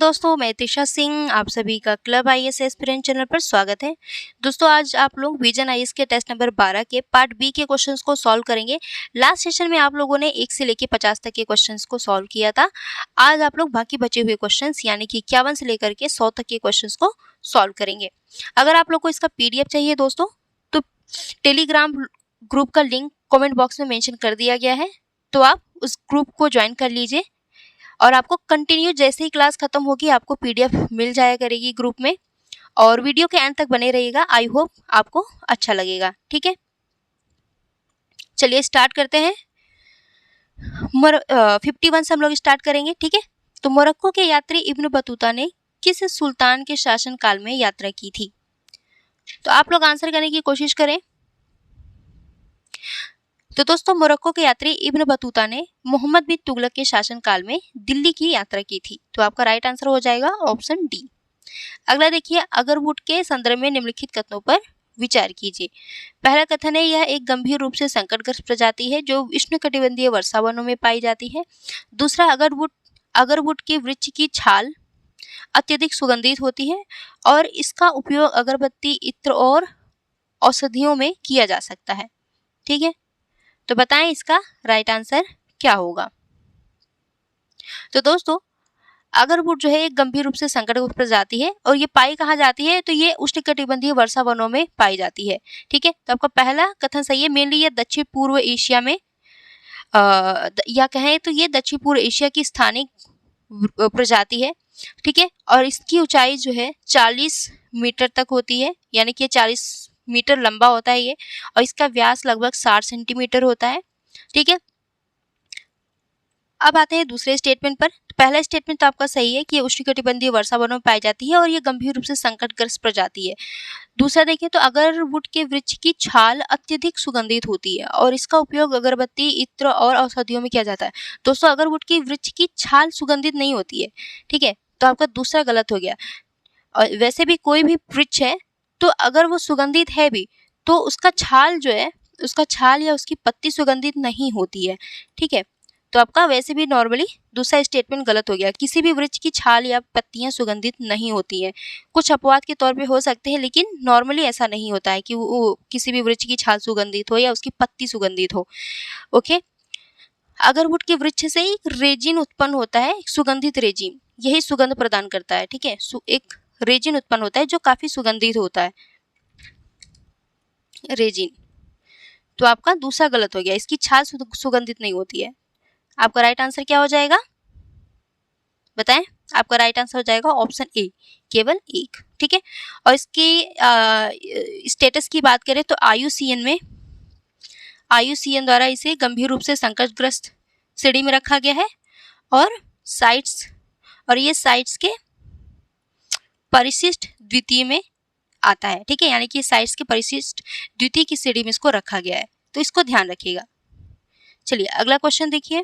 दोस्तों, मैं तिशा सिंह, आप सभी का क्लब आईएएस एस्पिरेंट चैनल पर स्वागत है। दोस्तों, आज आप लोग विजन आईएएस के टेस्ट नंबर 12 के पार्ट बी के क्वेश्चंस को सॉल्व करेंगे। लास्ट सेशन में आप लोगों ने 1 से लेकर 50 तक के क्वेश्चंस को सॉल्व किया था। आज आप लोग बाकी बचे हुए क्वेश्चंस यानी कि 51 से लेकर के 100 तक के क्वेश्चंस को सॉल्व करेंगे। अगर आप लोग को इसका पीडीएफ चाहिए दोस्तों, तो टेलीग्राम ग्रुप का लिंक कॉमेंट बॉक्स में मेंशन कर दिया गया है, तो आप उस ग्रुप को ज्वाइन कर लीजिए और आपको कंटिन्यू जैसे ही क्लास खत्म होगी आपको पीडीएफ मिल जाया करेगी ग्रुप में। और वीडियो के एंड तक बने रहिएगा, आई होप आपको अच्छा लगेगा। ठीक है, चलिए स्टार्ट करते हैं। 51 से हम लोग स्टार्ट करेंगे। ठीक है, तो मोरक्को के यात्री इब्न बतूता ने किस सुल्तान के शासन काल में यात्रा की थी? तो आप लोग आंसर करने की कोशिश करें। तो दोस्तों, मोरक्को के यात्री इब्न बतूता ने मोहम्मद बिन तुगलक के शासनकाल में दिल्ली की यात्रा की थी। तो आपका राइट आंसर हो जाएगा ऑप्शन डी। अगला देखिए, अगरवुड के संदर्भ में निम्नलिखित कथनों पर विचार कीजिए। पहला कथन है, यह एक गंभीर रूप से संकटग्रस्त प्रजाति है जो उष्णकटिबंधीय वर्षा वनों में पाई जाती है। दूसरा, अगरवुड के वृक्ष की छाल अत्यधिक सुगंधित होती है और इसका उपयोग अगरबत्ती, इत्र और औषधियों में किया जा सकता है। ठीक है, तो बताएं इसका राइट आंसर क्या होगा। तो दोस्तों, अगरवुड जो है एक गंभीर रूप से संकटग्रस्त प्रजाति है और ये पाई कहाँ जाती है? तो ये उष्णकटिबंधीय वर्षा वनों में पाई जाती है। ठीक है, तो आपका पहला कथन सही है। मेनली ये दक्षिण पूर्व एशिया में या कहें तो ये दक्षिण पूर्व एशिया की स्थानिक प्रजाति है। ठीक है, और इसकी ऊंचाई जो है 40 मीटर तक होती है, यानी कि 40 मीटर लंबा होता है ये, और इसका व्यास लगभग 60 सेंटीमीटर होता है। ठीक है, अब आते हैं दूसरे स्टेटमेंट पर। तो पहला स्टेटमेंट तो आपका सही है कि ये उष्णकटिबंधीय वर्षा वनों में पाई जाती है और ये गंभीर रूप से संकटग्रस्त प्रजाति है। दूसरा देखिए, तो अगरवुड के वृक्ष की छाल अत्यधिक सुगंधित होती है और इसका उपयोग अगरबत्ती, इत्र और औषधियों में किया जाता है। दोस्तों, अगरवुड की वृक्ष की छाल सुगंधित नहीं होती है। ठीक है, तो आपका दूसरा गलत हो गया। और वैसे भी कोई भी वृक्ष है तो अगर वो सुगंधित है भी तो उसका छाल जो है, उसका छाल या उसकी पत्ती सुगंधित नहीं होती है। ठीक है, तो आपका वैसे भी नॉर्मली दूसरा स्टेटमेंट गलत हो गया। किसी भी वृक्ष की छाल या पत्तियां सुगंधित नहीं होती हैं। कुछ अपवाद के तौर पे हो सकते हैं, लेकिन नॉर्मली ऐसा नहीं होता है कि वो किसी भी वृक्ष की छाल सुगंधित हो या उसकी पत्ती सुगंधित हो। ओके, अगरवुड के वृक्ष से एक रेजिन उत्पन्न होता है, सुगंधित रेजिन, यही सुगंध प्रदान करता है। ठीक है, एक रेजिन उत्पन्न होता है जो काफी सुगंधित होता है, रेजिन। तो आपका दूसरा गलत हो गया, इसकी छाल सुगंधित नहीं होती है। आपका राइट आंसर क्या हो जाएगा बताएं? आपका राइट आंसर हो जाएगा ऑप्शन ए, केवल एक। ठीक है, और इसकी स्टेटस की बात करें तो आईयूसीएन द्वारा इसे गंभीर रूप से संकटग्रस्त श्रेणी में रखा गया है और ये साइट्स के परिशिष्ट द्वितीय में आता है। ठीक है, यानी कि साइट्स के परिशिष्ट द्वितीय की श्रेणी में इसको रखा गया है, तो इसको ध्यान रखिएगा। चलिए अगला क्वेश्चन देखिए।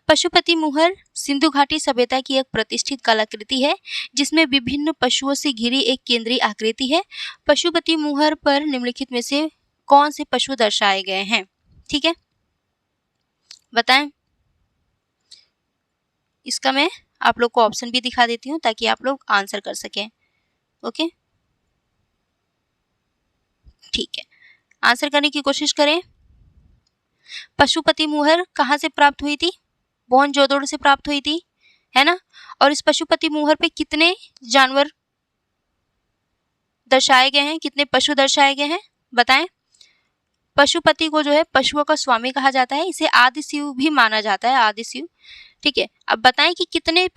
पशुपति मुहर सिंधु घाटी सभ्यता की एक प्रतिष्ठित कलाकृति है जिसमें विभिन्न पशुओं से घिरी एक केंद्रीय आकृति है। पशुपति मुहर पर निम्नलिखित में से कौन से पशु दर्शाए गए हैं? ठीक है, बताएं। इसका मैं आप लोग को ऑप्शन भी दिखा देती हूँ ताकि आप लोग आंसर कर सकें। ओके, ठीक है, आंसर करने की कोशिश करें। पशुपति मुहर कहाँ से प्राप्त हुई थी? मोहनजोदड़ो से प्राप्त हुई थी, है ना। और इस पशुपति मुहर पे कितने जानवर दर्शाए गए हैं, कितने पशु दर्शाए गए हैं? बताएं। पशुपति को जो है पशुओं का स्वामी कहा जाता है, इसे आदि शिव भी माना जाता है, आदि शिव। ठीक है, अब बताएं कि कितने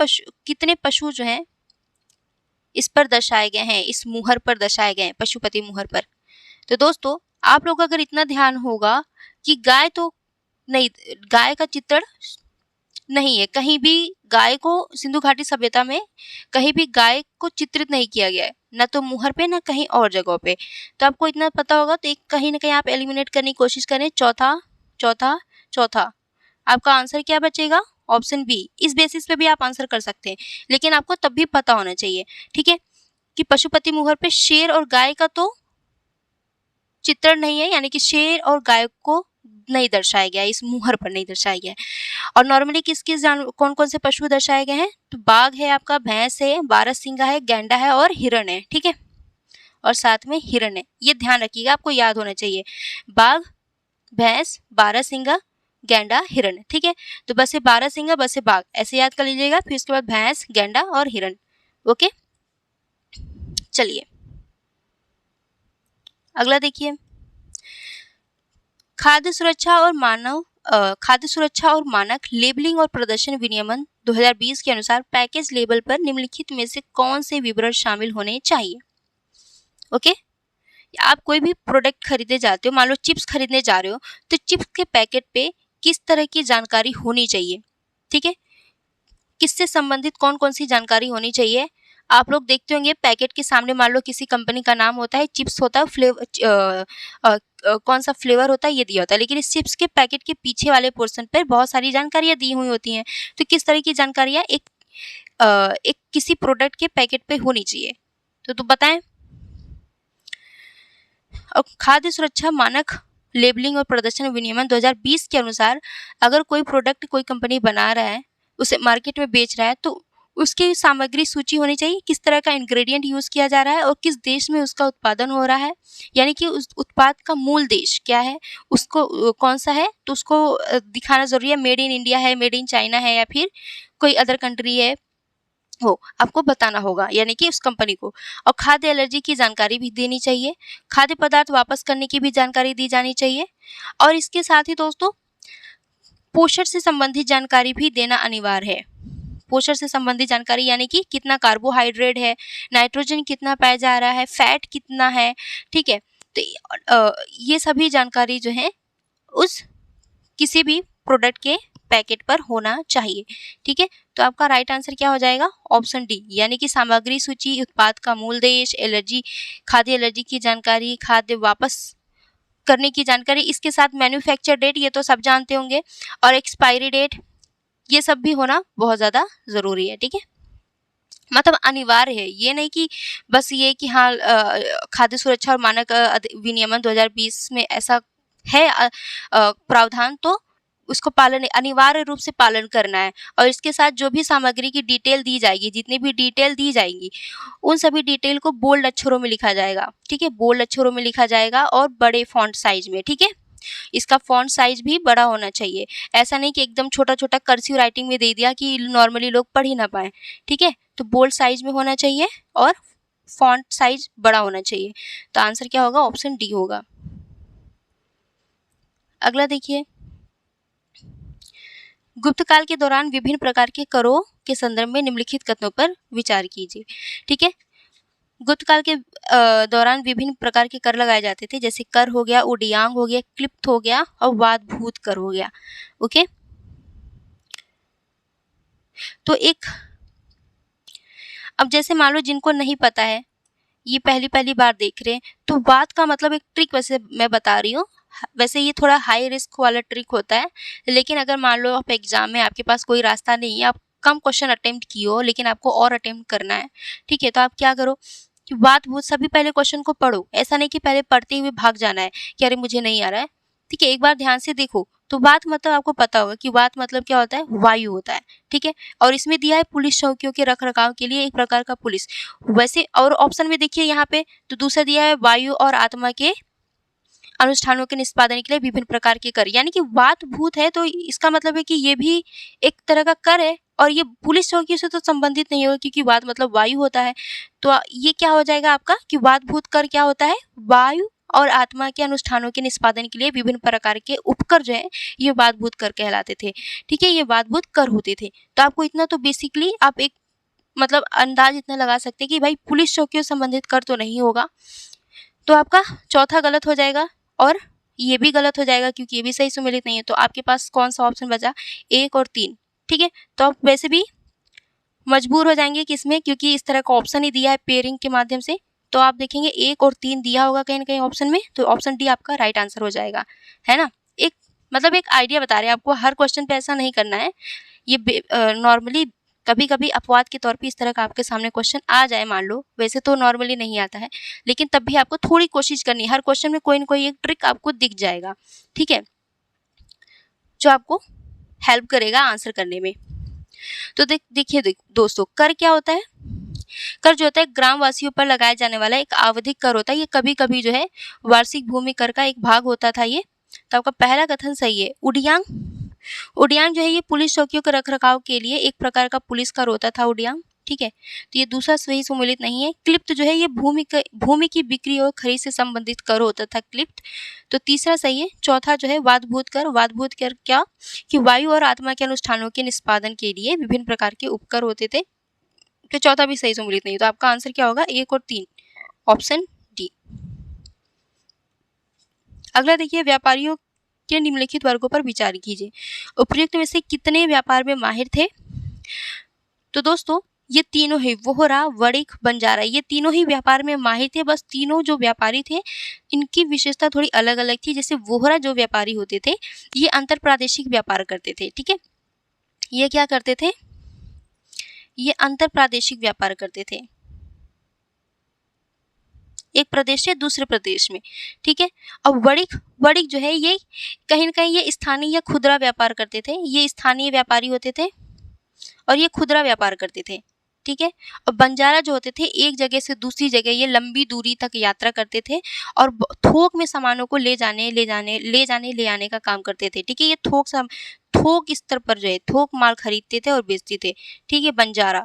पशु जो हैं इस पर दर्शाए गए हैं, इस मुहर पर दर्शाए गए हैं, पशुपति मुहर पर। तो दोस्तों, आप लोग अगर इतना ध्यान होगा कि गाय तो नहीं, गाय का चित्रण नहीं है कहीं भी। गाय को सिंधु घाटी सभ्यता में कहीं भी गाय को चित्रित नहीं किया गया है, ना तो मुहर पे ना कहीं और जगहों पे। तो आपको इतना पता होगा, तो एक कहीं ना कहीं आप एलिमिनेट करने की कोशिश करें। चौथा आपका आंसर क्या बचेगा? Option B. इस बेसिस पे भी आप आंसर कर सकते हैं, लेकिन आपको तब भी पता होना चाहिए, ठीक है, कि पशुपति मुहर पे शेर और गाय का तो चित्रण नहीं है, यानी कि शेर और गाय को नहीं दर्शाया गया है, इस मुहर पर नहीं दर्शाया गया है। और नॉर्मली किस किस कौन कौन से पशु दर्शाए गए हैं, तो बाघ है आपका, भैंस है, बारहसिंगा है, गैंडा है और हिरण है, ठीक है, और साथ में हिरण है। ये ध्यान रखिएगा, आपको याद होना चाहिए, बाघ, भैंस, बारहसिंगा, गैंडा, हिरण, ठीक है। तो बस ये बारहसिंगा, बस ये बाघ, ऐसे याद कर लीजिएगा। फिर उसके बाद भैंस, गैंडा और हिरण। ओके, चलिए अगला देखिए, खाद्य सुरक्षा और मानक लेबलिंग और प्रदर्शन विनियमन 2020 के अनुसार पैकेज लेबल पर निम्नलिखित में से कौन से विवरण शामिल होने चाहिए। ओके, आप कोई भी प्रोडक्ट खरीदने जाते हो, मान लो चिप्स खरीदने जा रहे हो, तो चिप्स के पैकेट पे किस तरह की जानकारी होनी चाहिए, ठीक है, किससे संबंधित कौन कौन सी जानकारी होनी चाहिए। आप लोग देखते होंगे पैकेट के सामने मान लो किसी कंपनी का नाम होता है, चिप्स होता है, कौन सा फ्लेवर होता है ये दिया होता है, लेकिन इस चिप्स के पैकेट के पीछे वाले पोर्शन पर बहुत सारी जानकारियां दी हुई होती हैं। तो किस तरह की जानकारियां एक किसी प्रोडक्ट के पैकेट पे होनी चाहिए, तो बताएं। और खाद्य सुरक्षा मानक लेबलिंग और प्रदर्शन विनियमन 2020 के अनुसार अगर कोई प्रोडक्ट कोई कंपनी बना रहा है, उसे मार्केट में बेच रहा है, तो उसकी सामग्री सूची होनी चाहिए, किस तरह का इंग्रेडिएंट यूज किया जा रहा है और किस देश में उसका उत्पादन हो रहा है, यानी कि उस उत्पाद का मूल देश क्या है, उसको कौन सा है, तो उसको दिखाना जरूरी है, मेड इन इंडिया है, मेड इन चाइना है, या फिर कोई अदर कंट्री है, हो आपको बताना होगा, यानी कि उस कंपनी को। और खाद्य एलर्जी की जानकारी भी देनी चाहिए, खाद्य पदार्थ वापस करने की भी जानकारी दी जानी चाहिए। और इसके साथ ही दोस्तों पोषण से संबंधित जानकारी भी देना अनिवार्य है। पोषण से संबंधित जानकारी यानी कि कितना कार्बोहाइड्रेट है, नाइट्रोजन कितना पाया जा रहा है, फैट कितना है, ठीक है। तो ये सभी जानकारी जो है उस किसी भी प्रोडक्ट के पैकेट पर होना चाहिए, ठीक है। तो आपका राइट आंसर क्या हो जाएगा, ऑप्शन डी, यानी कि सामग्री सूची, उत्पाद का मूल देश, एलर्जी, खाद्य एलर्जी की जानकारी, खाद्य वापस करने की जानकारी, इसके साथ मैन्युफैक्चर डेट, ये तो सब जानते होंगे, और एक्सपायरी डेट, ये सब भी होना बहुत ज़्यादा ज़रूरी है, ठीक है, मतलब अनिवार्य है। ये नहीं कि बस ये कि हाँ खाद्य सुरक्षा और मानक विनियमन 2020 में ऐसा है प्रावधान, तो उसको पालन अनिवार्य रूप से पालन करना है। और इसके साथ जो भी सामग्री की डिटेल दी जाएगी, जितनी भी डिटेल दी जाएगी, उन सभी डिटेल को बोल्ड अक्षरों में लिखा जाएगा, ठीक है, बोल्ड अक्षरों में लिखा जाएगा और बड़े फॉन्ट साइज में, ठीक है। इसका फॉन्ट साइज भी बड़ा होना चाहिए, ऐसा नहीं कि एकदम छोटा छोटा कर्सिव राइटिंग में दे दिया कि नॉर्मली लोग पढ़ ही ना पाए, ठीक है। तो बोल्ड साइज में होना चाहिए और फॉन्ट साइज बड़ा होना चाहिए। तो आंसर क्या होगा, ऑप्शन डी होगा। अगला देखिए, गुप्त काल के दौरान विभिन्न प्रकार के करों के संदर्भ में निम्नलिखित कथनों पर विचार कीजिए, ठीक है। गुप्त काल के दौरान विभिन्न प्रकार के कर लगाए जाते थे, जैसे कर हो गया, उडियांग हो गया, क्लिप्त हो गया और वादभूत कर हो गया। ओके, तो अब जैसे मान लो जिनको नहीं पता है, ये पहली बार देख रहे हैं, तो वाद का मतलब एक ट्रिक वैसे मैं बता रही हूँ, वैसे ये थोड़ा हाई रिस्क वाला ट्रिक होता है, लेकिन अगर मान लो आप एग्जाम में आपके पास कोई रास्ता नहीं है, आप कम क्वेश्चन अटेम्प्ट किए हो लेकिन आपको और अटेम्प्ट करना है, ठीक है, तो आप क्या करो कि बात वो सभी पहले क्वेश्चन को पढ़ो, ऐसा नहीं कि पहले पढ़ते हुए भाग जाना है कि अरे मुझे नहीं आ रहा है, ठीक है, एक बार ध्यान से देखो। तो बात मतलब आपको पता होगा कि बात मतलब क्या होता है, वायु होता है, ठीक है। और इसमें दिया है पुलिस चौकियों के रख रखाव के लिए एक प्रकार का पुलिस, वैसे और ऑप्शन में देखिए यहाँ पे तो दूसरा दिया है वायु और आत्मा के अनुष्ठानों के निष्पादन के लिए विभिन्न प्रकार के कर, यानी कि वात भूत है, तो इसका मतलब है कि ये भी एक तरह का कर है और ये पुलिस चौकी से तो संबंधित नहीं होगा क्योंकि वात मतलब वायु होता है। तो ये क्या हो जाएगा आपका कि वात भूत कर क्या होता है, वायु और आत्मा के अनुष्ठानों के निष्पादन के लिए विभिन्न प्रकार के उपकर जो है ये वात भूत कर कहलाते थे, ठीक है, ये वात भूत कर होते थे। तो आपको इतना तो बेसिकली आप एक मतलब अंदाज इतना लगा सकते हैं कि भाई पुलिस चौकियों से संबंधित कर तो नहीं होगा। तो आपका चौथा गलत हो जाएगा और ये भी गलत हो जाएगा क्योंकि ये भी सही सुमेलित नहीं है। तो आपके पास कौन सा ऑप्शन बचा, 1 और 3, ठीक है। तो आप वैसे भी मजबूर हो जाएंगे किसमें, क्योंकि इस तरह का ऑप्शन ही दिया है पेयरिंग के माध्यम से, तो आप देखेंगे 1 और 3 दिया होगा कहीं ना कहीं ऑप्शन में, तो ऑप्शन डी आपका राइट आंसर हो जाएगा, है ना। एक मतलब एक आइडिया बता रहे हैं आपको, हर क्वेश्चन पे ऐसा नहीं करना है, ये नॉर्मली कभी कभी अपवाद के तौर पे इस तरह का आपके सामने क्वेश्चन आ जाए, मान लो, वैसे तो नॉर्मली नहीं आता है, लेकिन तब भी आपको थोड़ी कोशिश करनी है, हर क्वेश्चन में कोई ना कोई एक ट्रिक आपको दिख जाएगा, ठीक है। जो आपको हेल्प करेगा आंसर करने में। तो देखिए दोस्तों, कर क्या होता है? कर जो होता है ग्रामवासियों पर लगाया जाने वाला एक आवधिक कर होता है। ये कभी कभी जो है वार्षिक भूमि कर का एक भाग होता था ये। तो आपका पहला कथन सही है। उडियांग, उडियांग जो है ये पुलिस चौकियों के रखरखाव के लिए एक प्रकार का पुलिस कर होता था उडियांग, ठीक है। तो ये दूसरा सही सम्मिलित नहीं है। क्लिप्त जो है ये भूमि की बिक्री और खरीद से संबंधित कर होता था क्लिप्त। तो तीसरा सही है। चौथा जो है वादभूत कर, वादभूत कर क्या कि वायु और आत्मा के अनुष्ठानों के निष्पादन के लिए विभिन्न प्रकार के उपकर होते थे। तो चौथा भी सही सम्मिलित नहीं। तो आपका आंसर क्या होगा? 1 और 3, ऑप्शन डी। अगला देखिए, व्यापारियों के निम्नलिखित वर्गों पर विचार कीजिए। उपर्युक्त में से कितने व्यापार में माहिर थे? तो दोस्तों ये तीनों ही, वोहरा, वणिक, बंजारा, ये तीनों ही व्यापार में माहिर थे। बस तीनों जो व्यापारी थे इनकी विशेषता थोड़ी अलग अलग थी। जैसे वोहरा जो व्यापारी होते थे ये अंतर प्रादेशिक व्यापार करते थे, ठीक है। ये क्या करते थे? ये अंतर प्रादेशिक व्यापार करते थे, एक प्रदेश से दूसरे प्रदेश में, ठीक है। अब वणिक, वणिक जो है ये कहीं न कहीं ये स्थानीय या खुदरा व्यापार करते थे। ये स्थानीय व्यापारी होते थे और ये खुदरा व्यापार करते थे, ठीक है। और बंजारा जो होते थे एक जगह से दूसरी जगह ये लंबी दूरी तक यात्रा करते थे और थोक में सामानों को ले आने का काम करते थे, ठीक है। ये थोक स्तर पर जो है थोक माल खरीदते थे और बेचते थे, ठीक है, बंजारा।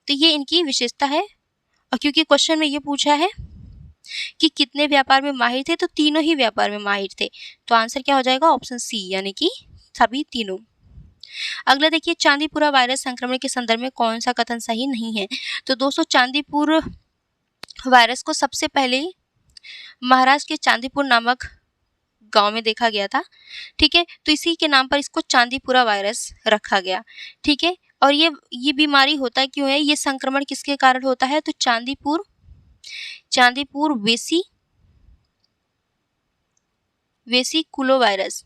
तो ये इनकी विशेषता है। और क्योंकि क्वेश्चन में ये पूछा है कि कितने व्यापार में माहिर थे, तो तीनों ही व्यापार में माहिर थे। तो आंसर क्या हो जाएगा? ऑप्शन सी, यानी कि सभी तीनों। अगला देखिए, चांदीपुरा वायरस संक्रमण के संदर्भ में कौन सा कथन सही नहीं है? तो दोस्तों चांदीपुर वायरस को सबसे पहले महाराष्ट्र के चांदीपुर नामक गांव में देखा गया था, ठीक है। तो इसी के नाम पर इसको चांदीपुरा वायरस रखा गया, ठीक है। और ये बीमारी होता क्यों है? ये संक्रमण किसके कारण होता है? तो चांदीपुर वेसिकुलो वायरस,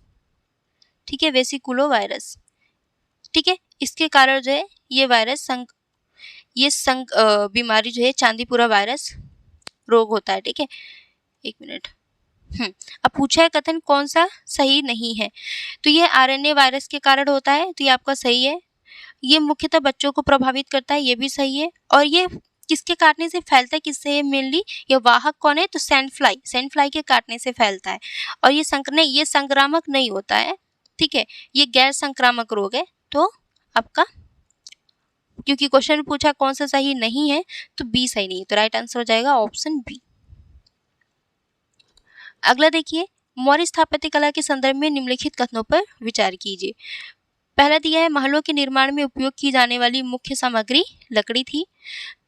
ठीक है, वेसिकुलो वायरस, ठीक है। इसके कारण जो है ये वायरस बीमारी जो है चांदीपुरा वायरस रोग होता है, ठीक है। 1 मिनट। अब पूछा है कथन कौन सा सही नहीं है? तो ये आरएनए वायरस के कारण होता है, तो ये आपका सही है। ये मुख्यतः बच्चों को प्रभावित करता है, ये भी सही है। और ये किसके काटने से फैलता है? किससे मेनली? ये वाहक कौन है? तो सैंड फ्लाई के काटने से फैलता है। और ये संक्रामक नहीं होता है, ठीक है। ये गैर संक्रामक रोग है। तो आपका, क्योंकि क्वेश्चन में पूछा कौन सा सही नहीं है, तो बी सही नहीं है। तो राइट आंसर हो जाएगा ऑप्शन बी। अगला देखिए, मौर्य स्थापत्य कला के संदर्भ में निम्नलिखित कथनों पर विचार कीजिए। पहला दिया है महलों के निर्माण में उपयोग की जाने वाली मुख्य सामग्री लकड़ी थी।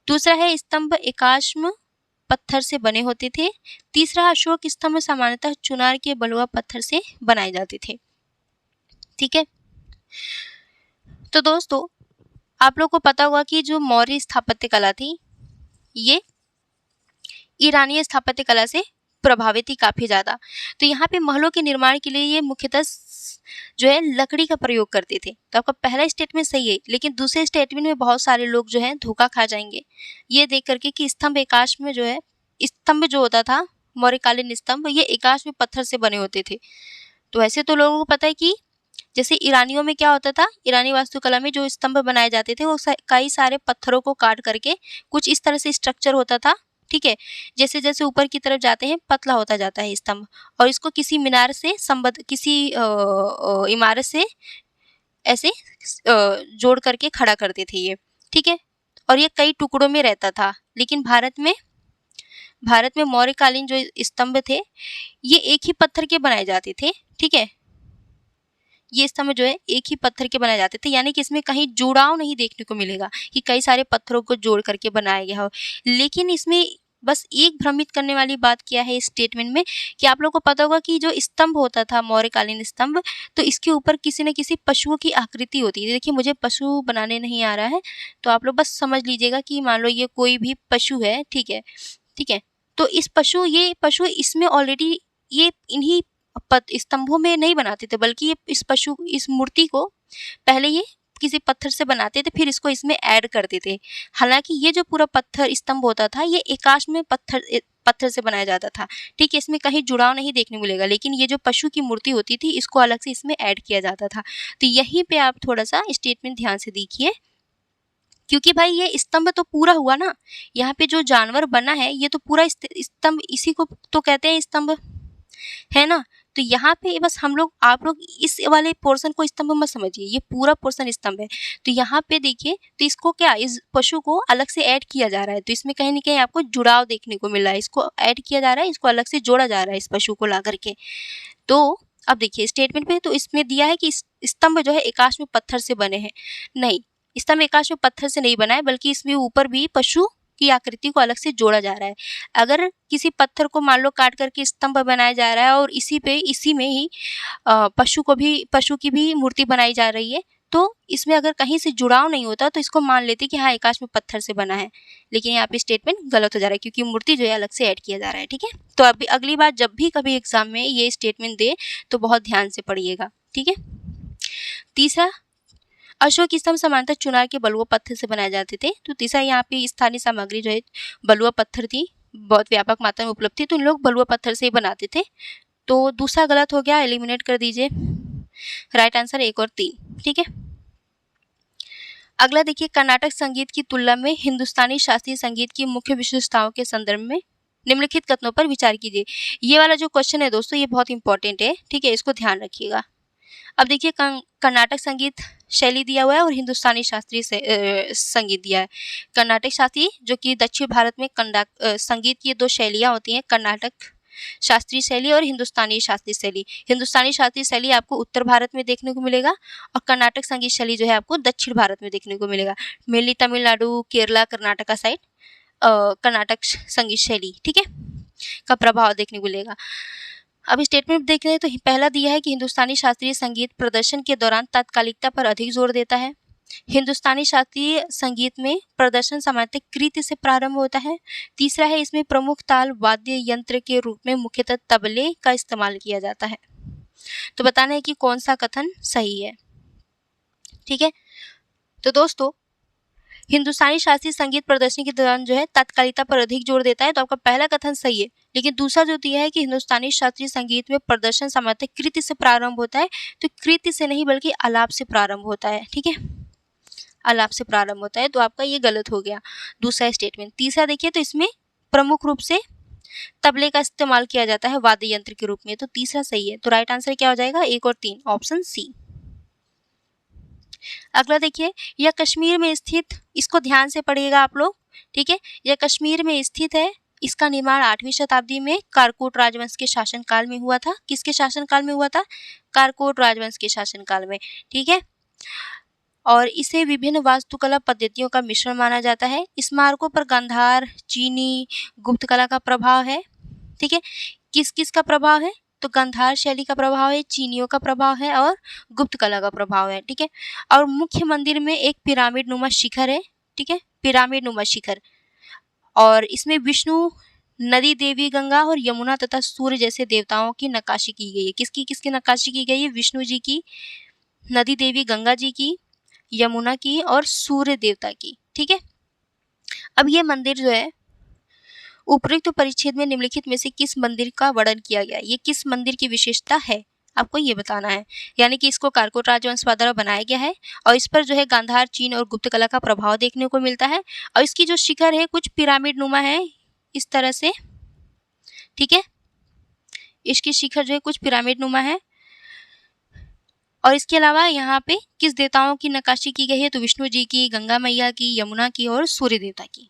दूसरा है स्तंभ एकाश्म पत्थर से बने होते थे। तीसरा, अशोक स्तंभ सामान्यतः चुनार के बलुआ पत्थर से बनाए जाते थे, ठीक है। तो दोस्तों आप लोग को पता होगा कि जो मौर्य स्थापत्य कला थी ये ईरानी स्थापत्य कला से प्रभावित थी काफी ज्यादा। तो यहाँ पे महलों के निर्माण के लिए ये मुख्यतः जो है लकड़ी का प्रयोग करते थे। तो आपका पहला स्टेटमेंट सही है, लेकिन दूसरे स्टेटमेंट में बहुत सारे लोग जो है धोखा खा जाएंगे ये देख करके कि स्तंभ एकाश में जो है, स्तंभ जो होता था मौर्यकालीन स्तंभ, ये एकाश में पत्थर से बने होते थे। तो ऐसे तो लोगों को पता है कि जैसे ईरानियों में क्या होता था, ईरानी वास्तुकला में जो स्तंभ बनाए जाते थे वो कई सारे पत्थरों को काट करके कुछ इस तरह से स्ट्रक्चर होता था, ठीक है। जैसे जैसे ऊपर की तरफ जाते हैं पतला होता जाता है स्तंभ, और इसको किसी मीनार से किसी इमारत से ऐसे जोड़ करके खड़ा करते थे ये, ठीक है। और ये कई टुकड़ों में रहता था। लेकिन भारत में मौर्यकालीन जो स्तंभ थे ये एक ही पत्थर के बनाए जाते थे, ठीक है। ये स्तंभ जो है एक ही पत्थर के बनाए जाते थे, यानी कि इसमें कहीं जुड़ाव नहीं देखने को मिलेगा कि कई सारे पत्थरों को जोड़ करके बनाया गया हो। लेकिन इसमें बस एक भ्रमित करने वाली बात क्या है इस स्टेटमेंट में कि आप लोग को पता होगा कि जो स्तंभ होता था मौर्यकालीन स्तंभ, तो इसके ऊपर किसी न किसी पशुओं की आकृति होती है। देखिए मुझे पशु बनाने नहीं आ रहा है, तो आप लोग बस समझ लीजिएगा कि मान लो ये कोई भी पशु है, ठीक है, ठीक है। तो ये पशु इसमें ऑलरेडी ये इन्हीं स्तंभों में नहीं बनाते थे, बल्कि ये इस मूर्ति को पहले ये किसी पत्थर से बनाते थे, फिर इसको इसमें ऐड करते थे। हालांकि ये जो पूरा पत्थर स्तंभ होता था ये एकाश में पत्थर से बनाया जाता था। ठीक है, इसमें कहीं जुड़ाव नहीं देखने मिलेगा, लेकिन ये जो पशु की मूर्ति होती थी इसको अलग से इसमें ऐड किया जाता था। तो यहीं पे आप थोड़ा सा स्टेटमेंट ध्यान से देखिए, क्योंकि भाई ये स्तंभ तो पूरा हुआ ना, यहाँ पे जो जानवर बना है ये तो पूरा स्तंभ, इसी को तो कहते हैं स्तंभ, है ना। तो यहाँ पे बस हम लोग, आप लोग इस वाले पोर्शन को स्तंभ मत समझिए, ये पूरा पोर्शन स्तंभ है। तो यहाँ पे देखिए, तो इसको क्या, इस पशु को अलग से ऐड किया जा रहा है, तो इसमें कहीं ना कहीं आपको जुड़ाव देखने को मिल रहा है, इसको ऐड किया जा रहा है, इसको अलग से जोड़ा जा रहा है इस पशु को ला करके। तो अब देखिए स्टेटमेंट पे, तो इसमें दिया है कि स्तंभ जो है आकाश में पत्थर से बने हैं। नहीं, स्तंभ आकाश में पत्थर से नहीं बना है, बल्कि इसमें ऊपर भी पशु की आकृति को अलग से जोड़ा जा रहा है। अगर किसी पत्थर को मान लो काट करके स्तंभ बनाया जा रहा है और इसी में ही पशु की भी मूर्ति बनाई जा रही है, तो इसमें अगर कहीं से जुड़ाव नहीं होता तो इसको मान लेते कि हाँ आकाश में पत्थर से बना है। लेकिन यहाँ पे स्टेटमेंट गलत हो जा रहा है, क्योंकि मूर्ति जो है अलग से ऐड किया जा रहा है। ठीक है, तो अभी अगली बार जब भी कभी एग्जाम में ये स्टेटमेंट दे तो बहुत ध्यान से पढ़िएगा। ठीक है। तीसरा, अशोक स्तंभ सामान्यतः चुनार के बलुआ पत्थर से बनाए जाते थे। तो तीसरा, यहाँ पे स्थानीय सामग्री जो है बलुआ पत्थर थी, बहुत व्यापक मात्रा में उपलब्ध थी, तो इन लोग बलुआ पत्थर से ही बनाते थे। तो दूसरा गलत हो गया, एलिमिनेट कर दीजिए। राइट आंसर 1 और 3। ठीक है। अगला देखिए, कर्नाटक संगीत की तुलना में हिंदुस्तानी शास्त्रीय संगीत की मुख्य विशेषताओं के संदर्भ में निम्नलिखित कथनों पर विचार कीजिए। ये वाला जो क्वेश्चन है दोस्तों, ये बहुत इंपॉर्टेंट है। ठीक है, इसको ध्यान रखिएगा। अब देखिए, कर्नाटक संगीत शैली दिया हुआ है और हिंदुस्तानी शास्त्रीय संगीत दिया है। कर्नाटक शास्त्रीय जो कि दक्षिण भारत में संगीत की 2 शैलियाँ होती हैं, कर्नाटक शास्त्रीय शैली और हिंदुस्तानी शास्त्रीय शैली। हिंदुस्तानी शास्त्रीय शैली आपको उत्तर भारत में देखने को मिलेगा और कर्नाटक संगीत शैली जो है आपको दक्षिण भारत में देखने को मिलेगा, मेनली तमिलनाडु, केरला, कर्नाटका साइड कर्नाटक संगीत शैली, ठीक है, का प्रभाव देखने को मिलेगा। अब स्टेटमेंट देख रहे हैं तो पहला दिया है कि हिंदुस्तानी शास्त्रीय संगीत प्रदर्शन के दौरान तात्कालिकता पर अधिक जोर देता है। हिंदुस्तानी शास्त्रीय संगीत में प्रदर्शन सामान्यतः कृति से प्रारंभ होता है। तीसरा है, इसमें प्रमुख ताल वाद्य यंत्र के रूप में मुख्यतः तबले का इस्तेमाल किया जाता है। तो बताना है कि कौन सा कथन सही है। ठीक है, तो दोस्तों हिंदुस्तानी शास्त्रीय संगीत प्रदर्शनी के दौरान जो है तात्कालिकता पर अधिक जोर देता है, तो आपका पहला कथन सही है। लेकिन दूसरा जो दिया है कि हिंदुस्तानी शास्त्रीय संगीत में प्रदर्शन सामान्यतः कृति से प्रारंभ होता है, तो कृति से नहीं बल्कि आलाप से प्रारंभ होता है। ठीक है, आलाप से प्रारंभ होता है, तो आपका ये गलत हो गया दूसरा स्टेटमेंट। तीसरा देखिए, तो इसमें प्रमुख रूप से तबले का इस्तेमाल किया जाता है वाद्य यंत्र के रूप में, तो तीसरा सही है। तो राइट आंसर क्या हो जाएगा, 1 और 3, ऑप्शन सी। अगला देखिए, यह कश्मीर में स्थित, इसको ध्यान से पढ़िएगा आप लोग। ठीक है, यह कश्मीर में स्थित है। इसका निर्माण 8वीं शताब्दी में कारकोट राजवंश के शासनकाल में हुआ था। किसके शासनकाल में हुआ था, कारकोट राजवंश के शासनकाल में। ठीक है, और इसे विभिन्न वास्तुकला पद्धतियों का मिश्रण माना जाता है। स्मारकों पर गांधार, चीनी, गुप्त कला का प्रभाव है। ठीक है, किस किस का प्रभाव है, तो गांधार शैली का प्रभाव है, चीनियों का प्रभाव है और गुप्त कला का प्रभाव है। ठीक है, और मुख्य मंदिर में एक पिरामिड नुमा शिखर है। ठीक है, पिरामिड नुमा शिखर, और इसमें विष्णु, नदी देवी गंगा और यमुना तथा सूर्य जैसे देवताओं की नक्काशी की गई है। किसकी किसकी नक्काशी की गई है, विष्णु जी की, नदी देवी गंगा जी की, यमुना की और सूर्य देवता की। ठीक है, अब ये मंदिर जो है उपरोक्त परिच्छेद में निम्नलिखित में से किस मंदिर का वर्णन किया गया है, ये किस मंदिर की विशेषता है, आपको ये बताना है। यानी कि इसको कारकोट राजवंश द्वारा बनाया गया है और इस पर जो है गांधार, चीन और गुप्त कला का प्रभाव देखने को मिलता है, और इसकी जो शिखर है कुछ पिरामिड नुमा है इस तरह से। ठीक है, इसकी शिखर जो है कुछ पिरामिड नुमा है, और इसके अलावा यहाँ पे किस देवताओं की नक्काशी की गई है, तो विष्णु जी की, गंगा मैया की, यमुना की और सूर्य देवता की।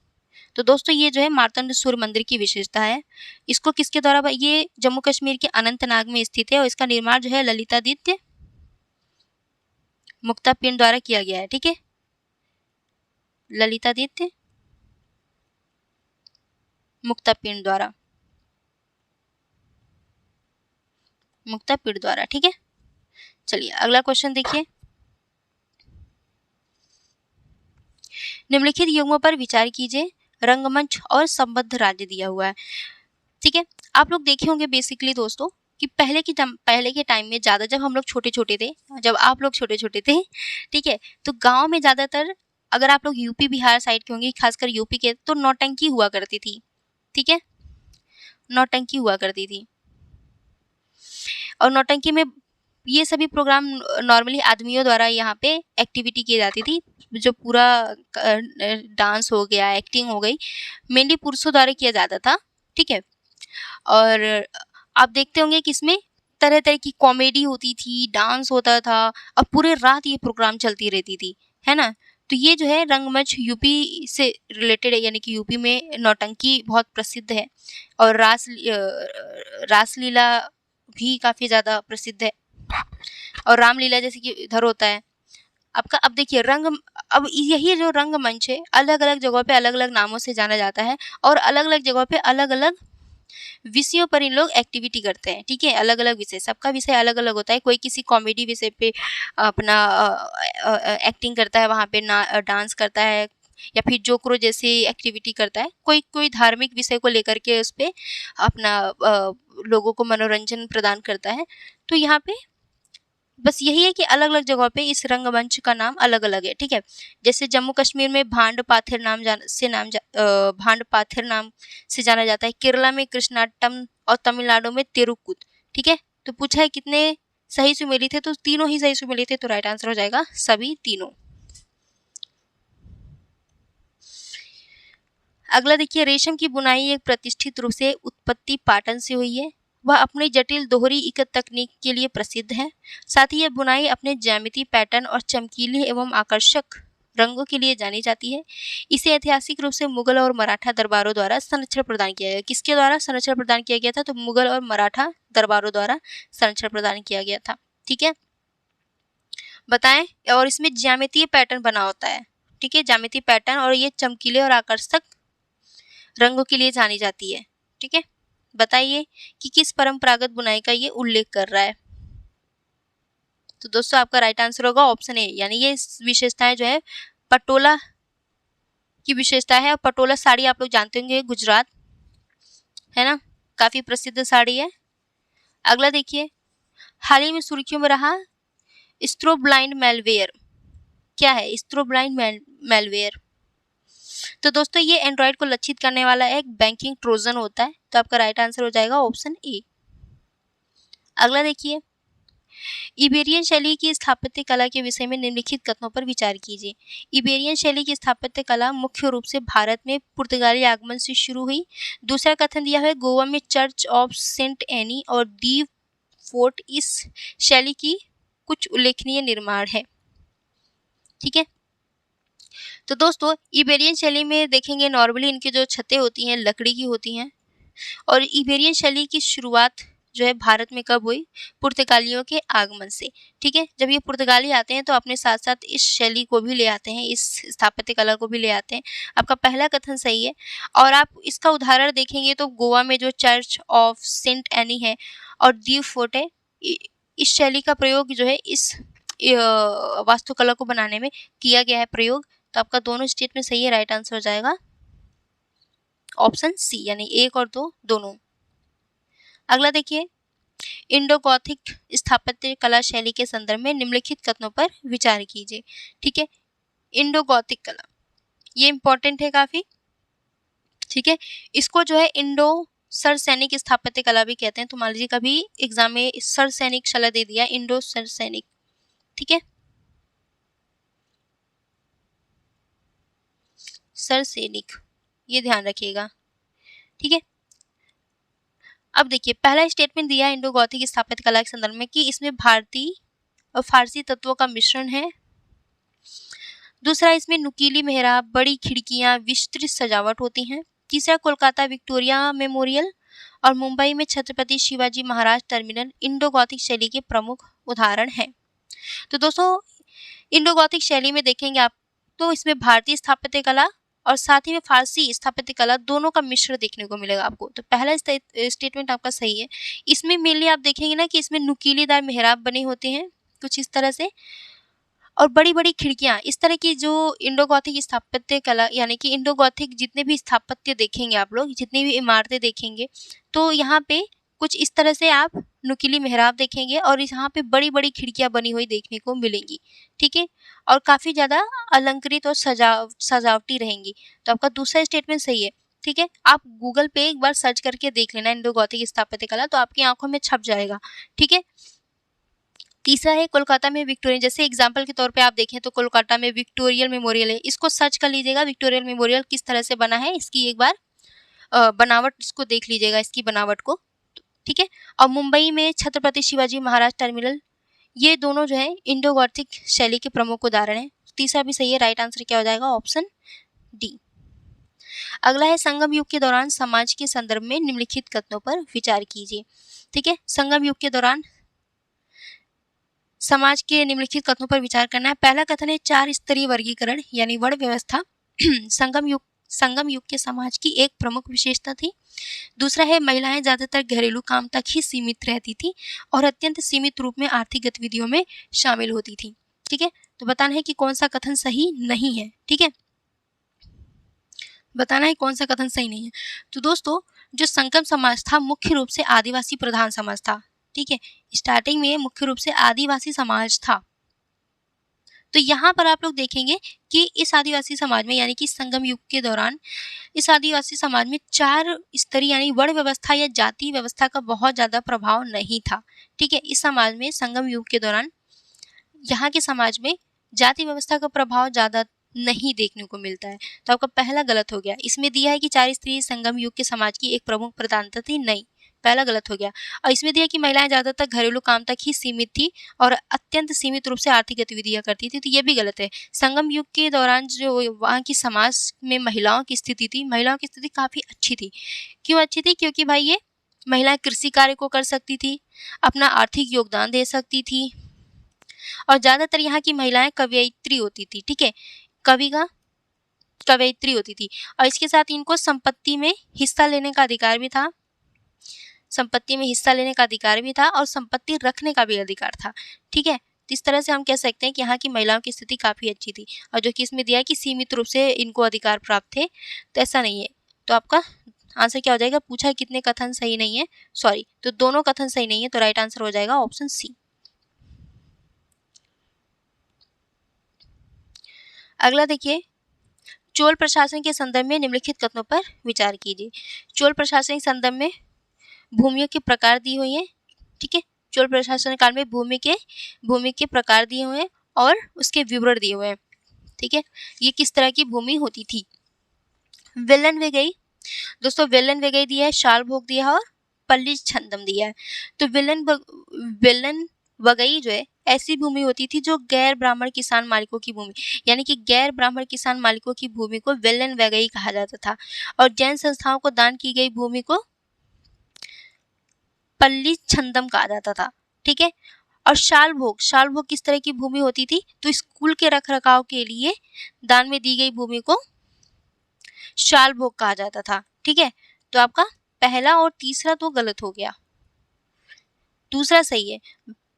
तो दोस्तों ये जो है मार्तंड सूर्य मंदिर की विशेषता है। इसको किसके द्वारा, ये जम्मू कश्मीर के अनंतनाग में स्थित है और इसका निर्माण जो है ललितादित्य मुक्तापिंड द्वारा किया गया है। ठीक है, ललितादित्य मुक्तापिंड द्वारा, मुक्तापिंड द्वारा। ठीक है, चलिए अगला क्वेश्चन देखिए। निम्नलिखित युग्मों पर विचार कीजिए। रंगमंच और संबद्ध राज्य दिया हुआ है। ठीक है, आप लोग देखे होंगे बेसिकली दोस्तों कि पहले के टाइम में ज़्यादा, जब हम लोग छोटे-छोटे थे, जब आप लोग छोटे-छोटे थे, ठीक है, तो गाँव में ज़्यादातर, अगर आप लोग यूपी बिहार साइड के होंगे, खासकर यूपी के, तो नौटंकी हुआ करती थी, ठीक है, नौटंकी हुआ करती थी। और नौटंकी में ये सभी प्रोग्राम नॉर्मली आदमियों द्वारा यहाँ पे एक्टिविटी की जाती थी, जो पूरा डांस हो गया, एक्टिंग हो गई, मेनली पुरुषों द्वारा किया जाता था, ठीक है। और आप देखते होंगे कि इसमें तरह तरह की कॉमेडी होती थी, डांस होता था, और पूरे रात ये प्रोग्राम चलती रहती थी, है ना। तो ये जो है रंगमंच यूपी से रिलेटेड है, यानी कि यूपी में नौटंकी बहुत प्रसिद्ध है, और रासलीला भी काफ़ी ज़्यादा प्रसिद्ध है, और रामलीला जैसे कि इधर होता है आपका। अब देखिए अब यही जो रंगमंच है, अलग अलग जगहों पे अलग अलग नामों से जाना जाता है, और अलग अलग जगहों पे अलग अलग विषयों पर इन लोग एक्टिविटी करते हैं, ठीक है। अलग अलग विषय, सबका विषय अलग अलग होता है। कोई किसी कॉमेडी विषय पे अपना एक्टिंग करता है, वहाँ पे डांस करता है, या फिर जोकरो जैसी एक्टिविटी करता है। कोई कोई धार्मिक विषय को लेकर के उस पे अपना लोगों को मनोरंजन प्रदान करता है। तो यहाँ पे बस यही है कि अलग अलग जगहों पे इस रंगमंच का नाम अलग अलग है, ठीक है। जैसे जम्मू कश्मीर में भांड पाथेर नाम से जाना जाता है, केरला में कृष्णाटम, और तमिलनाडु में तेरुकुत, ठीक है। तो पूछा है कितने सही सुमेलित थे, तो तीनों ही सही सुमेलित थे, तो राइट आंसर हो जाएगा सभी तीनों। अगला देखिए, रेशम की बुनाई एक प्रतिष्ठित रूप से उत्पत्ति पाटन से हुई है। वह अपनी जटिल दोहरी इकत तकनीक के लिए प्रसिद्ध है। साथ ही यह बुनाई अपने ज्यामिति पैटर्न और चमकीले एवं आकर्षक रंगों के लिए जानी जाती है। इसे ऐतिहासिक रूप से मुगल और मराठा दरबारों द्वारा संरक्षण प्रदान किया गया। किसके द्वारा संरक्षण प्रदान किया गया था? तो मुगल और मराठा दरबारों द्वारा संरक्षण प्रदान किया गया था, ठीक है। बताएं, और इसमें ज्यामितीय पैटर्न बना होता है, ठीक है, ज्यामितीय पैटर्न, और ये चमकीले और आकर्षक रंगों के लिए जानी जाती है, ठीक है। बताइए कि किस परंपरागत बुनाई का ये उल्लेख कर रहा है? तो दोस्तों आपका राइट आंसर होगा ऑप्शन ए, यानी ये विशेषताएं जो है पटोला की विशेषता है। और पटोला साड़ी आप लोग जानते होंगे, गुजरात है ना, काफी प्रसिद्ध साड़ी है। अगला देखिए, हाल ही में सुर्खियों में रहा स्ट्रोब्लाइंड मैलवेयर। क्या है स्ट्रोब्लाइंड मैलवेयर? तो दोस्तों ये एंड्रॉइड को लक्षित करने वाला एक बैंकिंग ट्रोजन होता है। तो आपका राइट आंसर हो जाएगा ऑप्शन ए। अगला देखिए, इबेरियन शैली की स्थापत्य कला के विषय में निम्नलिखित कथनों पर विचार कीजिए। इबेरियन शैली की स्थापत्य कला मुख्य रूप से भारत में पुर्तगाली आगमन से शुरू हुई। दूसरा कथन दिया है, गोवा में चर्च ऑफ सेंट एनी और डी फोर्ट इस शैली की कुछ उल्लेखनीय निर्माण है, ठीक है। तो दोस्तों इबेरियन शैली में देखेंगे, नॉर्मली इनकी जो छतें होती हैं लकड़ी की होती हैं। और इबेरियन शैली की शुरुआत जो है भारत में कब हुई? पुर्तगालियों के आगमन से, ठीक है। जब ये पुर्तगाली आते हैं तो अपने साथ साथ इस शैली को भी ले आते हैं, इस स्थापत्य कला को भी ले आते हैं। आपका पहला कथन सही है। और आप इसका उदाहरण देखेंगे तो गोवा में जो चर्च ऑफ सेंट एनी है और डी फोर्ट है, इस शैली का प्रयोग जो है इस वास्तुकला को बनाने में किया गया है प्रयोग। तो आपका दोनों स्टेटमेंट सही है, राइट आंसर हो जाएगा ऑप्शन सी, यानी एक और दो दोनों। अगला देखिए, इंडो गॉथिक स्थापत्य कला शैली के संदर्भ में निम्नलिखित कथनों पर विचार कीजिए, ठीक है। इंडो गॉथिक कला ये इंपॉर्टेंट है काफी, ठीक है। इसको जो है इंडो सर सैनिक स्थापत्य कला भी कहते हैं। तो मान लीजिए कभी एग्जाम में सर सैनिक शला दे दिया, इंडो सर सैनिक, ठीक है, सर सैनिक, ये ध्यान रखिएगा, ठीक है। अब देखिए, पहला स्टेटमेंट दिया है इंडो गॉथिक स्थापत्य कला के संदर्भ में कि इसमें भारतीय और फारसी तत्वों का मिश्रण है। दूसरा, इसमें नुकीली मेहराब, बड़ी खिड़कियां, विस्तृत सजावट होती हैं। तीसरा, कोलकाता विक्टोरिया मेमोरियल और मुंबई में Chhatrapati Shivaji Maharaj terminal Indo Gothic शैली के प्रमुख उदाहरण हैं। तो दोस्तों इंडो गॉथिक शैली में देखेंगे आप तो इसमें भारतीय स्थापत्य कला और साथ ही में फारसी स्थापत्य कला दोनों का मिश्रण देखने को मिलेगा आपको। तो पहला स्टेटमेंट आपका सही है। इसमें मेनली आप देखेंगे ना कि इसमें नुकीलेदार मेहराब बने होते हैं कुछ इस तरह से, और बड़ी बड़ी खिड़कियां, इस तरह की जो इंडो गॉथिक स्थापत्य कला, यानी कि इंडो गॉथिक जितने भी स्थापत्य देखेंगे आप लोग, जितनी भी इमारतें देखेंगे, तो यहाँ पे कुछ इस तरह से आप नुकीली मेहराब देखेंगे और यहाँ पे बड़ी बड़ी खिड़कियाँ बनी हुई देखने को मिलेंगी, ठीक है, और काफ़ी ज़्यादा अलंकृत और सजावटी रहेंगी। तो आपका दूसरा स्टेटमेंट सही है, ठीक है। आप गूगल पे एक बार सर्च करके देख लेना इंडो गौथिक स्थापत्य कला, तो आपकी आंखों में छप जाएगा, ठीक है। तीसरा है कोलकाता में विक्टोरियन, जैसे एग्जाम्पल के तौर पे आप देखें तो कोलकाता में विक्टोरियल मेमोरियल है, इसको सर्च कर लीजिएगा विक्टोरियल मेमोरियल किस तरह से बना है, इसकी एक बार बनावट इसको देख लीजिएगा, इसकी बनावट को, ठीक है। और मुंबई में छत्रपति शिवाजी महाराज टर्मिनल, ये दोनों जो है इंडो गॉथिक शैली के प्रमुख उदाहरण हैं। तीसरा भी सही है, राइट आंसर क्या हो जाएगा, ऑप्शन डी। अगला है संगम युग के दौरान समाज के संदर्भ में निम्नलिखित कथनों पर विचार कीजिए, ठीक है। संगम युग के दौरान समाज के निम्नलिखित कथनों पर विचार करना है। पहला कथन है 4 स्तरीय वर्गीकरण यानी वर्ण व्यवस्था संगम युग के समाज की एक प्रमुख विशेषता थी। दूसरा है महिलाएं ज्यादातर घरेलू काम तक ही सीमित रहती थी और अत्यंत सीमित रूप में आर्थिक गतिविधियों में शामिल होती थी, ठीक है। तो बताना है कि कौन सा कथन सही नहीं है, ठीक है, बताना है कौन सा कथन सही नहीं है। तो दोस्तों जो संगम समाज था मुख्य रूप से आदिवासी प्रधान समाज था, ठीक है, स्टार्टिंग में मुख्य रूप से आदिवासी समाज था। तो यहाँ पर आप लोग देखेंगे कि इस आदिवासी समाज में यानी कि संगम युग के दौरान इस आदिवासी समाज में 4 स्तरीय यानी वर्ण व्यवस्था या जाति व्यवस्था का बहुत ज़्यादा प्रभाव नहीं था, ठीक है। इस समाज में संगम युग के दौरान यहाँ के समाज में जाति व्यवस्था का प्रभाव ज़्यादा नहीं देखने को मिलता है। तो आपका पहला गलत हो गया। इसमें दिया है कि 4 स्तरीय संगम युग के समाज की एक प्रमुख प्रधानता थी, नहीं, पहला गलत हो गया। और इसमें दिया कि महिलाएं ज़्यादातर घरेलू काम तक ही सीमित थी और अत्यंत सीमित रूप से आर्थिक गतिविधियां करती थी, तो ये भी गलत है। संगम युग के दौरान जो वहाँ की समाज में महिलाओं की स्थिति थी, महिलाओं की स्थिति काफ़ी अच्छी थी। क्यों अच्छी थी? क्योंकि भाई ये महिलाएं कृषि कार्य को कर सकती थी, अपना आर्थिक योगदान दे सकती थी और ज़्यादातर यहाँ की महिलाएं कवयित्री होती थी, ठीक है, कवयित्री होती थी। और इसके साथ इनको संपत्ति में हिस्सा लेने का अधिकार भी था, संपत्ति में हिस्सा लेने का अधिकार भी था और संपत्ति रखने का भी अधिकार था, ठीक है। तो इस तरह से हम कह सकते हैं कि यहाँ की महिलाओं की स्थिति काफ़ी अच्छी थी। और जो कि इसमें दिया है कि सीमित रूप से इनको अधिकार प्राप्त थे, तो ऐसा नहीं है। तो आपका आंसर क्या हो जाएगा? पूछा है कितने कथन सही नहीं है, सॉरी, तो दोनों कथन सही नहीं है, तो राइट आंसर हो जाएगा ऑप्शन सी। अगला देखिए, चोल प्रशासन के संदर्भ में निम्नलिखित कथनों पर विचार कीजिए। चोल प्रशासन के संदर्भ में भूमियों के प्रकार दिए हुए हैं, ठीक है। चोल प्रशासन काल में भूमि के प्रकार दिए हुए हैं और उसके विवरण दिए हुए हैं, ठीक है। ये किस तरह की भूमि होती थी। वेलन वेगई, दोस्तों वेलन वेगई दिया है, शाल भोग दिया है और पल्ली छंदम दिया है। तो वेलन वगई जो है ऐसी भूमि होती थी जो गैर ब्राह्मण किसान मालिकों की भूमि, यानी कि गैर ब्राह्मण किसान मालिकों की भूमि को वेलन वगई कहा जाता था। और जैन संस्थाओं को दान की गई भूमि को पल्ली छंदम कहा जाता था, ठीक है। और शाल भोग किस तरह की भूमि होती थी? तो स्कूल के रखरखाव के लिए दान में दी गई भूमि को शाल भोग कहा जाता था, ठीक है। तो आपका पहला और तीसरा तो गलत हो गया, दूसरा सही है,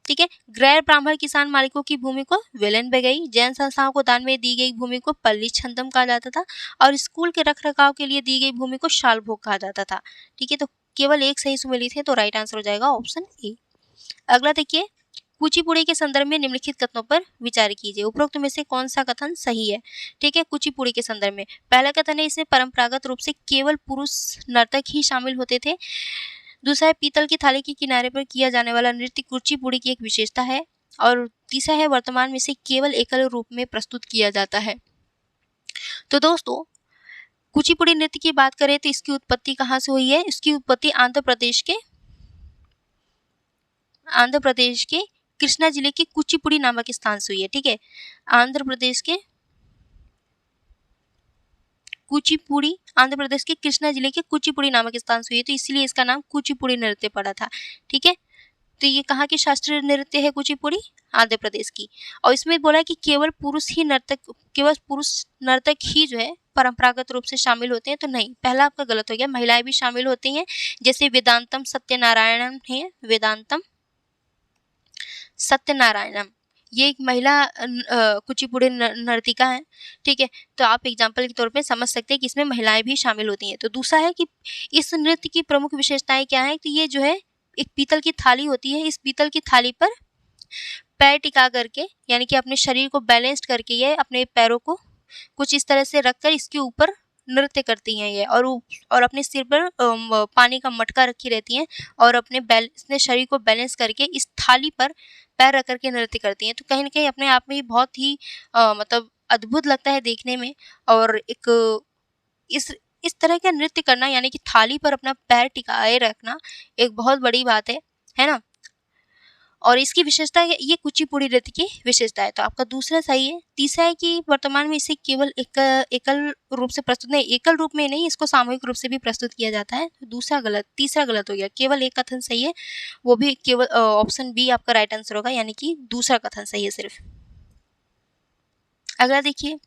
ठीक है। गैर ब्राह्मण किसान मालिकों की भूमि को वेलन वगई, जैन संस्थाओं को दान में दी गई भूमि को पल्ली छंदम कहा जाता था और स्कूल के रखरखाव के लिए दी गई भूमि को शाल भोग कहा जाता था, ठीक है। तो केवल एक सही सुमेलित है, तो राइट आंसर हो जाएगा ऑप्शन ए। अगला देखिए, कुचिपुड़ी के संदर्भ में निम्नलिखित कथनों पर विचार कीजिए। उपरोक्त में से कौन सा कथन सही है, ठीक है। कुचिपुड़ी के संदर्भ में पहला कथन है इसमें परंपरागत रूप से केवल पुरुष नर्तक ही शामिल होते थे। दूसरा है पीतल की थाली के किनारे पर किया जाने वाला नृत्य कुचिपुड़ी की एक विशेषता है। और तीसरा है वर्तमान में से केवल एकल रूप में प्रस्तुत किया जाता है। तो दोस्तों कुचिपुड़ी नृत्य की बात करें तो इसकी उत्पत्ति कहाँ से हुई है? इसकी उत्पत्ति आंध्र प्रदेश के कृष्णा जिले के कुचिपुड़ी नामक स्थान से हुई है, ठीक है। आंध्र प्रदेश के कृष्णा जिले के कुचिपुड़ी नामक स्थान से हुई है, तो इसलिए इसका नाम कुचिपुड़ी नृत्य पड़ा था, ठीक है। तो ये कहाँ की शास्त्रीय नृत्य है? कुचिपुड़ी, आंध्र प्रदेश की। और इसमें बोला है कि केवल पुरुष नर्तक ही जो है परंपरागत रूप से शामिल होते हैं, तो नहीं, पहला आपका गलत हो गया, महिलाएं भी शामिल होती हैं, जैसे वेदांतम सत्यनारायणम है, वेदांतम सत्यनारायणम, ये एक महिला कुचिपुड़ी नर्तिका है, ठीक है। तो आप एग्जाम्पल के तौर पे समझ सकते हैं कि इसमें महिलाएं भी शामिल होती हैं। तो दूसरा है कि इस नृत्य की प्रमुख विशेषताएं क्या है? तो ये जो है एक पीतल की थाली होती है, इस पीतल की थाली पर पैर टिका करके यानी कि अपने शरीर को बैलेंस्ड करके ये अपने पैरों को कुछ इस तरह से रखकर इसके ऊपर नृत्य करती हैं ये, और अपने सिर पर पानी का मटका रखी रहती हैं और अपने शरीर को बैलेंस करके इस थाली पर पैर रख करके नृत्य करती हैं। तो कहीं न कहीं अपने आप में ही बहुत ही मतलब अद्भुत लगता है देखने में, और एक इस इस तरह का नृत्य करना यानी कि थाली पर अपना पैर टिकाए रखना एक बहुत बड़ी बात है ना? और इसकी विशेषता है, ये कुचिपुड़ी नृत्य की विशेषता है। तो आपका दूसरा सही है। तीसरा है कि वर्तमान में इसे केवल एकल रूप से प्रस्तुत नहीं, एकल रूप में नहीं, इसको सामूहिक रूप से भी प्रस्तुत किया जाता है। तो दूसरा गलत, तीसरा गलत हो गया। केवल एक कथन सही है, वो भी केवल ऑप्शन बी आपका राइट आंसर होगा, यानी कि दूसरा कथन सही है सिर्फ। अगला देखिए,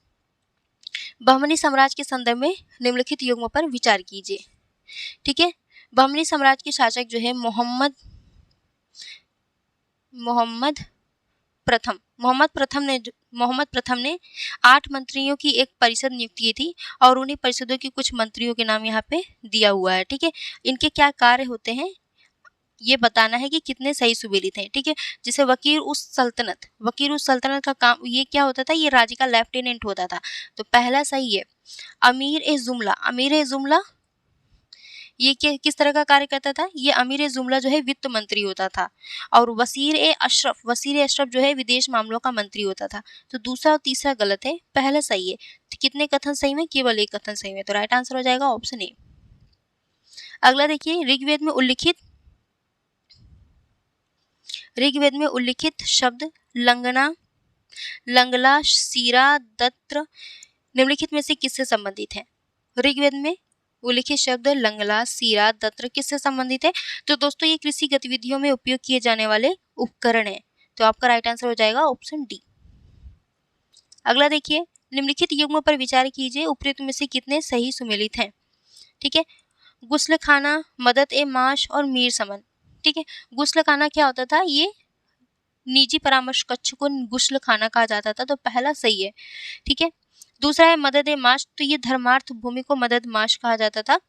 बहमनी साम्राज्य के संदर्भ में निम्नलिखित युग्मों पर विचार कीजिए। ठीक है, बहमनी साम्राज्य के शासक जो है मोहम्मद प्रथम ने 8 मंत्रियों की एक परिषद नियुक्त की थी और उन्हीं परिषदों के कुछ मंत्रियों के नाम यहाँ पे दिया हुआ है। ठीक है, इनके क्या कार्य होते हैं ये बताना है कि कितने सही सुमेलित हैं। ठीक है, जैसे वकील उस सल्तनत का काम ये क्या होता था, ये राज्य का लेफ्टिनेंट होता था। तो पहला सही है। अमीर ए जुमला ये किस तरह का कार्य करता था, ये अमीर ए जुमला जो है वित्त मंत्री होता था, और वसीर ए अशरफ जो है विदेश मामलों का मंत्री होता था। तो दूसरा और तीसरा गलत है, पहला सही है। तो कितने कथन सही में, केवल एक कथन सही में। तो राइट आंसर हो जाएगा ऑप्शन ए। अगला देखिए, ऋग्वेद में उल्लिखित शब्द लंगला, शीरा, दत्र निम्नलिखित में से किससे संबंधित है? ऋग्वेद में उल्लिखित शब्द लंगला, शीरा, दत्र किससे संबंधित है? तो दोस्तों ये कृषि गतिविधियों में उपयोग किए जाने वाले उपकरण हैं। तो आपका राइट आंसर हो जाएगा ऑप्शन डी। अगला देखिए, निम्नलिखित युग्मों पर विचार कीजिए, उपयुक्त में से कितने सही सुमेलित हैं? ठीक है, गुस्लखाना, मदद ए माश और मीर समन। ठीक है, गुस्लखाना क्या होता था, ये निजी परामर्श कक्ष को गुस्लखाना कहा जाता था। तो पहला सही है। ठीक है, दूसरा है मदद ए माश, तो ये धर्मार्थ भूमि को मदद माश कहा जाता था,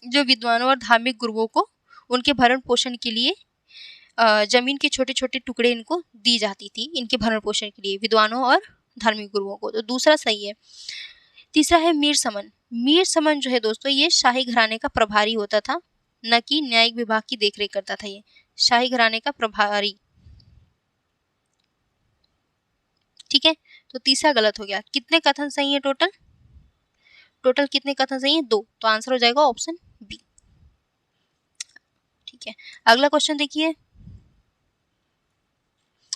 जो विद्वानों और धार्मिक गुरुओं को उनके भरण पोषण के लिए जमीन के छोटे छोटे टुकड़े इनको दी जाती थी, इनके भरण पोषण के लिए विद्वानों और धार्मिक गुरुओं को। तो दूसरा सही है। तीसरा है मीर समन जो है दोस्तों, ये शाही घराने का प्रभारी होता था, न कि न्यायिक विभाग की देखरेख करता था। ये शाही घराने का प्रभारी। ठीक है, तो तीसरा गलत हो गया। कितने कथन सही है टोटल कितने कथन सही है? 2। तो आंसर हो जाएगा ऑप्शन बी। ठीक है, अगला क्वेश्चन देखिए,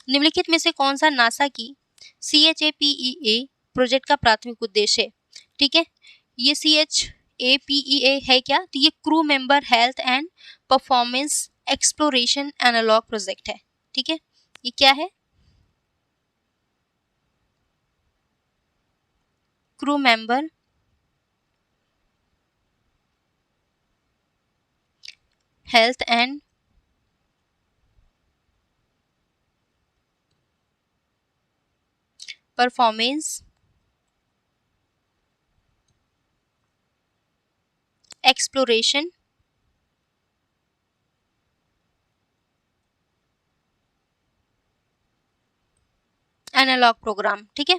निम्नलिखित में से कौन सा नासा की CHAPEA प्रोजेक्ट का प्राथमिक उद्देश्य है? ठीक है, ये CHAPEA है क्या? तो ये crew member health and performance exploration analogue project है। ठीक है, ये क्या है? Crew member health and performance exploration analogue programme. ठीक है,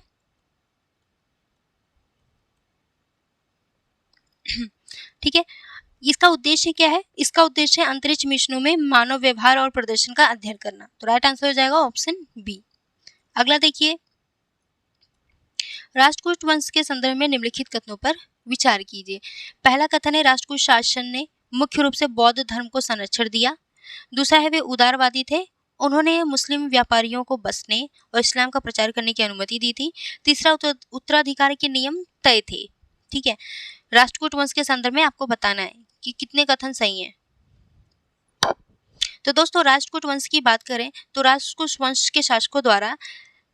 ठीक है, इसका उद्देश्य क्या है? इसका उद्देश्य है अंतरिक्ष मिशनों में मानव व्यवहार और प्रदर्शन का अध्ययन करना। तो राइट आंसर हो जाएगा ऑप्शन बी। अगला देखिए, राष्ट्रकूट वंश के संदर्भ में निम्नलिखित कथनों पर विचार कीजिए। पहला कथन है, राष्ट्रकूट शासन ने मुख्य रूप से बौद्ध धर्म को संरक्षण दिया। दूसरा है, वे उदारवादी थे, उन्होंने मुस्लिम व्यापारियों को बसने और इस्लाम का प्रचार करने की अनुमति दी थी। तीसरा, उत्तराधिकार के नियम तय थे। ठीक है, राष्ट्रकूट वंश के संदर्भ में आपको बताना है कि कितने कथन सही हैं। तो दोस्तों राष्ट्रकूट वंश की बात करें तो राष्ट्रकूट वंश के शासकों द्वारा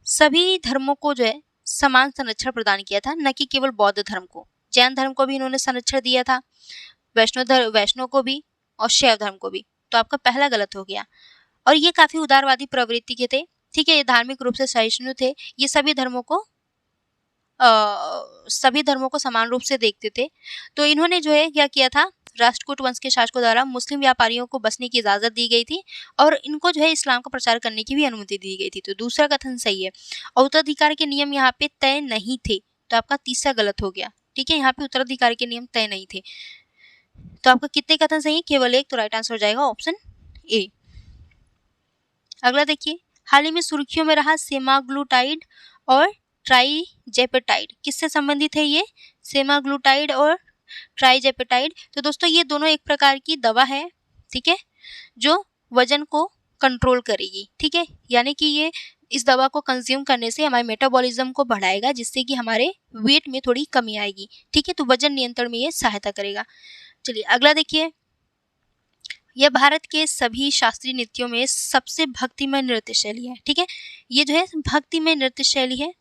सभी धर्मों को जो है समान संरक्षण प्रदान किया था, न कि केवल बौद्ध धर्म को। जैन धर्म को भी इन्होंने संरक्षण दिया था, वैष्णव को भी और शैव धर्म को भी। तो आपका पहला गलत हो गया। और ये काफी उदारवादी प्रवृत्ति के थे। ठीक है, ये धार्मिक रूप से सहिष्णु थे, ये सभी धर्मों को समान रूप से देखते थे। तो इन्होंने जो है क्या किया था, राष्ट्रकूट वंश के शासकों द्वारा मुस्लिम व्यापारियों को बसने की इजाजत दी गई थी और इनको जो है इस्लाम का प्रचार करने की भी अनुमति दी गई थी। तो दूसरा कथन सही है। उत्तराधिकार के नियम यहाँ पे तय नहीं थे, तो आपका तीसरा गलत हो गया। ठीक है, यहाँ पे उत्तराधिकार के नियम तय नहीं थे। तो आपका कितने कथन सही है? केवल एक, तो राइट आंसर हो जाएगा ऑप्शन ए। अगला देखिए, हाल ही में सुर्खियों में रहा सेमाग्लूटाइड और ट्राइजेपेटाइड, किससे संबंधित है ये? सेमाग्लूटाइड और ट्राइजेपेटाइड। तो दोस्तों ये दोनों एक प्रकार की दवा है, ठीक है, जो वजन को कंट्रोल करेगी। ठीक है, यानी कि ये इस दवा को कंज्यूम करने से हमारे मेटाबॉलिज्म को बढ़ाएगा, जिससे कि हमारे वेट में थोड़ी कमी आएगी। ठीक है, तो वजन नियंत्रण में ये सहायता करेगा। चलिए अगला देखिए, यह भारत के सभी शास्त्रीय नृत्यों में सबसे भक्तिमय नृत्य शैली है। ठीक है, ये जो है भक्तिमय नृत्य शैली है।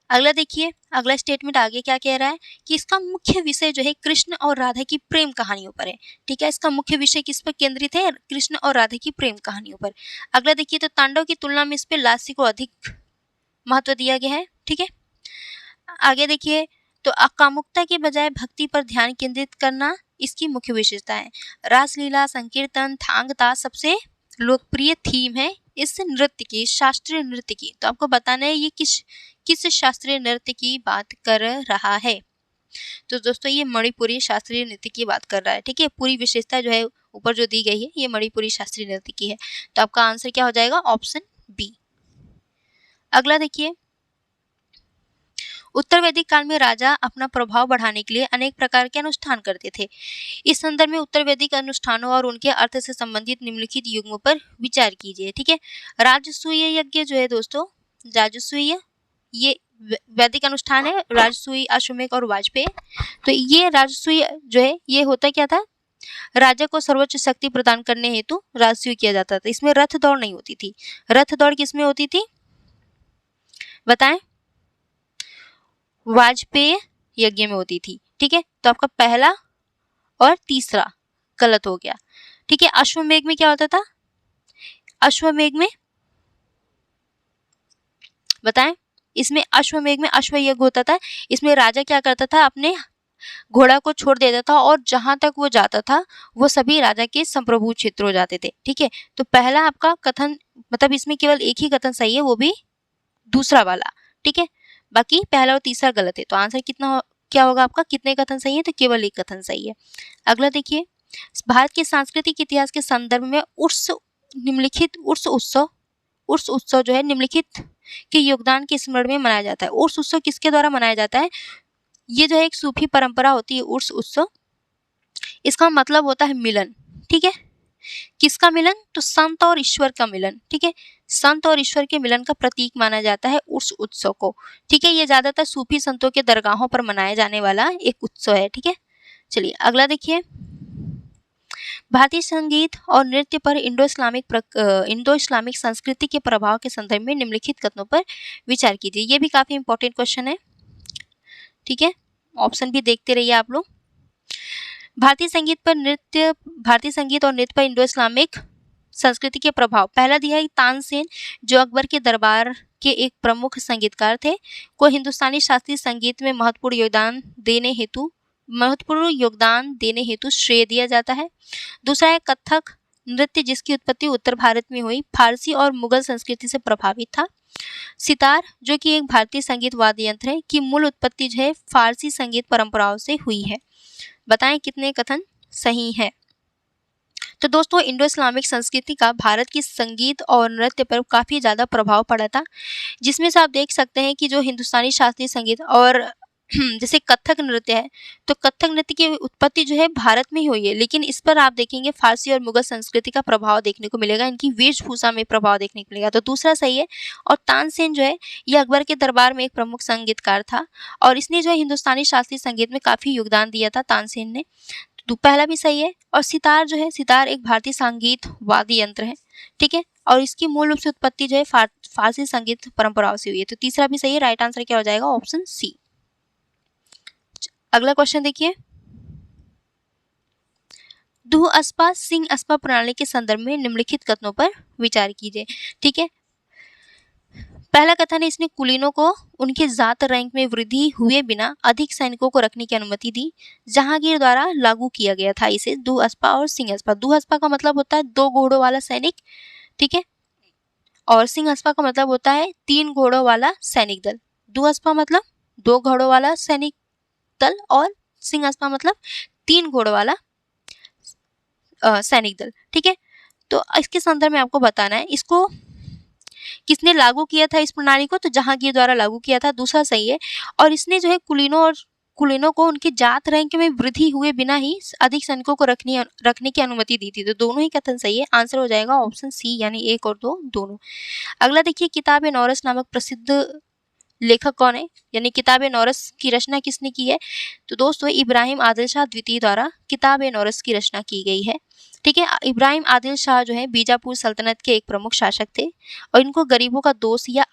अगला देखिए, अगला स्टेटमेंट आगे क्या कह रहा है कि इसका मुख्य विषय जो है कृष्ण और राधा की प्रेम कहानियों पर है। ठीक है, इसका मुख्य विषय किस पर केंद्रित है? कृष्ण और राधा की प्रेम कहानियों पर। अगला देखिए, तो तांडव की तुलना में इस पे लास्य को अधिक महत्व दिया गया है। ठीक है, आगे देखिए, तो कामुकता के बजाय भक्ति पर ध्यान केंद्रित करना इसकी मुख्य विशेषता है। रासलीला, संकीर्तन, थांगता सबसे लोकप्रिय थीम है इस नृत्य की, शास्त्रीय नृत्य की। तो आपको बताना है ये किस शास्त्रीय नृत्य की बात कर रहा है। तो दोस्तों ये मणिपुरी शास्त्रीय नृत्य की बात कर रहा है। ठीक है, पूरी विशेषता जो है ऊपर जो दी गई है ये मणिपुरी शास्त्रीय नृत्य की है। तो आपका आंसर क्या हो जाएगा? Option B. अगला देखिए, उत्तर वैदिक काल में राजा अपना प्रभाव बढ़ाने के लिए अनेक प्रकार के अनुष्ठान करते थे। इस संदर्भ में उत्तर वैदिक अनुष्ठानों और उनके अर्थ से संबंधित निम्नलिखित युग्मों पर विचार कीजिए। ठीक है, राजसूय यज्ञ जो है दोस्तों, राजसूय ये वैदिक अनुष्ठान है, राजसूय, अश्वमेध और वाजपेय। तो ये राजसूय जो है ये होता क्या था? राजा को सर्वोच्च शक्ति प्रदान करने हेतु राजसूय किया जाता था। इसमें रथ दौड़ नहीं होती थी। रथ दौड़ किसमें होती थी बताएं? वाजपेय यज्ञ में होती थी। ठीक है, तो आपका पहला और तीसरा गलत हो गया। ठीक है, अश्वमेध में क्या होता था? अश्वमेध में बताएं, इसमें अश्वमेध में अश्व यज्ञ होता था। इसमें राजा क्या करता था? अपने घोड़ा को छोड़ देता था और जहां तक वो जाता था वो सभी राजा के संप्रभु क्षेत्र हो जाते थे। ठीक है, तो पहला आपका कथन मतलब इसमें केवल एक ही कथन सही है, वो भी दूसरा वाला। ठीक है, बाकी पहला और तीसरा गलत है। तो आंसर क्या होगा आपका? कितने कथन सही है? तो केवल एक कथन सही है। अगला देखिए, भारत के सांस्कृतिक इतिहास के संदर्भ में उर्स उत्सव जो है निम्नलिखित के योगदान के स्मरण में मनाया जाता है। उर्स उत्सव किसके द्वारा मनाया जाता है? ये जो है एक सूफी परंपरा होती है उर्स उत्सव। इसका मतलब होता है मिलन। ठीक है, किसका मिलन? तो संत और ईश्वर का मिलन। ठीक है, संत और ईश्वर के मिलन का प्रतीक माना जाता है उर्स उत्सव को। ठीक है, ये ज्यादातर सूफी संतों के दरगाहों पर मनाया जाने वाला एक उत्सव है। ठीक है, चलिए अगला देखिए, भारतीय संगीत और नृत्य पर इंडो इस्लामिक संस्कृति के प्रभाव के संदर्भ में निम्नलिखित कथनों पर विचार कीजिए। ये भी काफी इंपॉर्टेंट क्वेश्चन है। ठीक है, ऑप्शन भी देखते रहिए आप लोग। भारतीय संगीत और नृत्य पर इंडो इस्लामिक संस्कृति के प्रभाव। पहला दिया है तानसेन, जो अकबर के दरबार के एक प्रमुख संगीतकार थे, को हिंदुस्तानी शास्त्रीय संगीत में महत्वपूर्ण योगदान देने हेतु श्रेय दिया जाता है। दूसरा है कथक नृत्य, जिसकी उत्पत्ति उत्तर भारत में हुई, फारसी और मुगल संस्कृति से प्रभावित था। सितार, जो कि एक भारतीय संगीत वाद्य यंत्र है, की मूल उत्पत्ति जो है फारसी संगीत परंपराओं से हुई है। बताएं कितने कथन सही है? तो दोस्तों इंडो इस्लामिक संस्कृति का भारत की संगीत और नृत्य पर काफी ज्यादा प्रभाव पड़ा था, जिसमें से आप देख सकते हैं कि जो हिंदुस्तानी शास्त्रीय संगीत और जैसे कथक नृत्य है, तो कथक नृत्य की उत्पत्ति जो है भारत में ही हुई है, लेकिन इस पर आप देखेंगे फारसी और मुगल संस्कृति का प्रभाव देखने को मिलेगा, इनकी वेशभूषा में प्रभाव देखने को मिलेगा। तो दूसरा सही है। और तानसेन जो है ये अकबर के दरबार में एक प्रमुख संगीतकार था और इसने जो है हिंदुस्तानी शास्त्रीय संगीत में काफी योगदान दिया था तानसेन ने। तो पहला भी सही है। और सितार जो है, सितार एक भारतीय संगीत वाद्य यंत्र है। ठीक है, और इसकी मूल रूप से उत्पत्ति जो है फारसी संगीत परंपराओं से हुई है। तो तीसरा भी सही है। राइट आंसर क्या हो जाएगा? Option C. अगला क्वेश्चन देखिए, दुह अस्पा सिंह अस्पा प्रणाली के संदर्भ में निम्नलिखित कथनों पर विचार कीजिए। ठीक है, पहला कथन है, इसने कुलीनों को उनके जात रैंक में वृद्धि हुए बिना अधिक सैनिकों को रखने की अनुमति दी। जहांगीर द्वारा लागू किया गया था इसे दुअस्पा और सिंहस्पा। दुअस्पा का मतलब होता है 2 घोड़ों वाला सैनिक, ठीक है, और सिंहस्पा का मतलब होता है 3 घोड़ों वाला सैनिक दल। दुअस्पा मतलब 2 घोड़ों वाला सैनिक दल और सिंहस्पा मतलब 3 घोड़ों वाला सैनिक दल, ठीक है। तो इसके संदर्भ में आपको बताना है इसको किसने लागू किया था इस प्रणाली को, तो जहांगीर द्वारा लागू किया था, दूसरा सही है। और इसने जो है कुलीनों को उनके जात रैंक में वृद्धि हुए बिना ही अधिक सैनिकों को रखने की अनुमति दी थी। तो दोनों ही कथन सही है, आंसर हो जाएगा ऑप्शन सी, यानी 1 और 2 दोनों। अगला देखिए, किताब नौरस नामक प्रसिद्ध लेखक कौन है, यानी किताब नौरस की रचना किसने की है, तो दोस्तों इब्राहिम आदिल शाह द्वितीय द्वारा किताब नौरस की रचना की गई है, ठीक है। इब्राहिम आदिल शाह जो है बीजापुर सल्तनत के एक प्रमुख शासक थे और इनको गरीबों का दोस्त या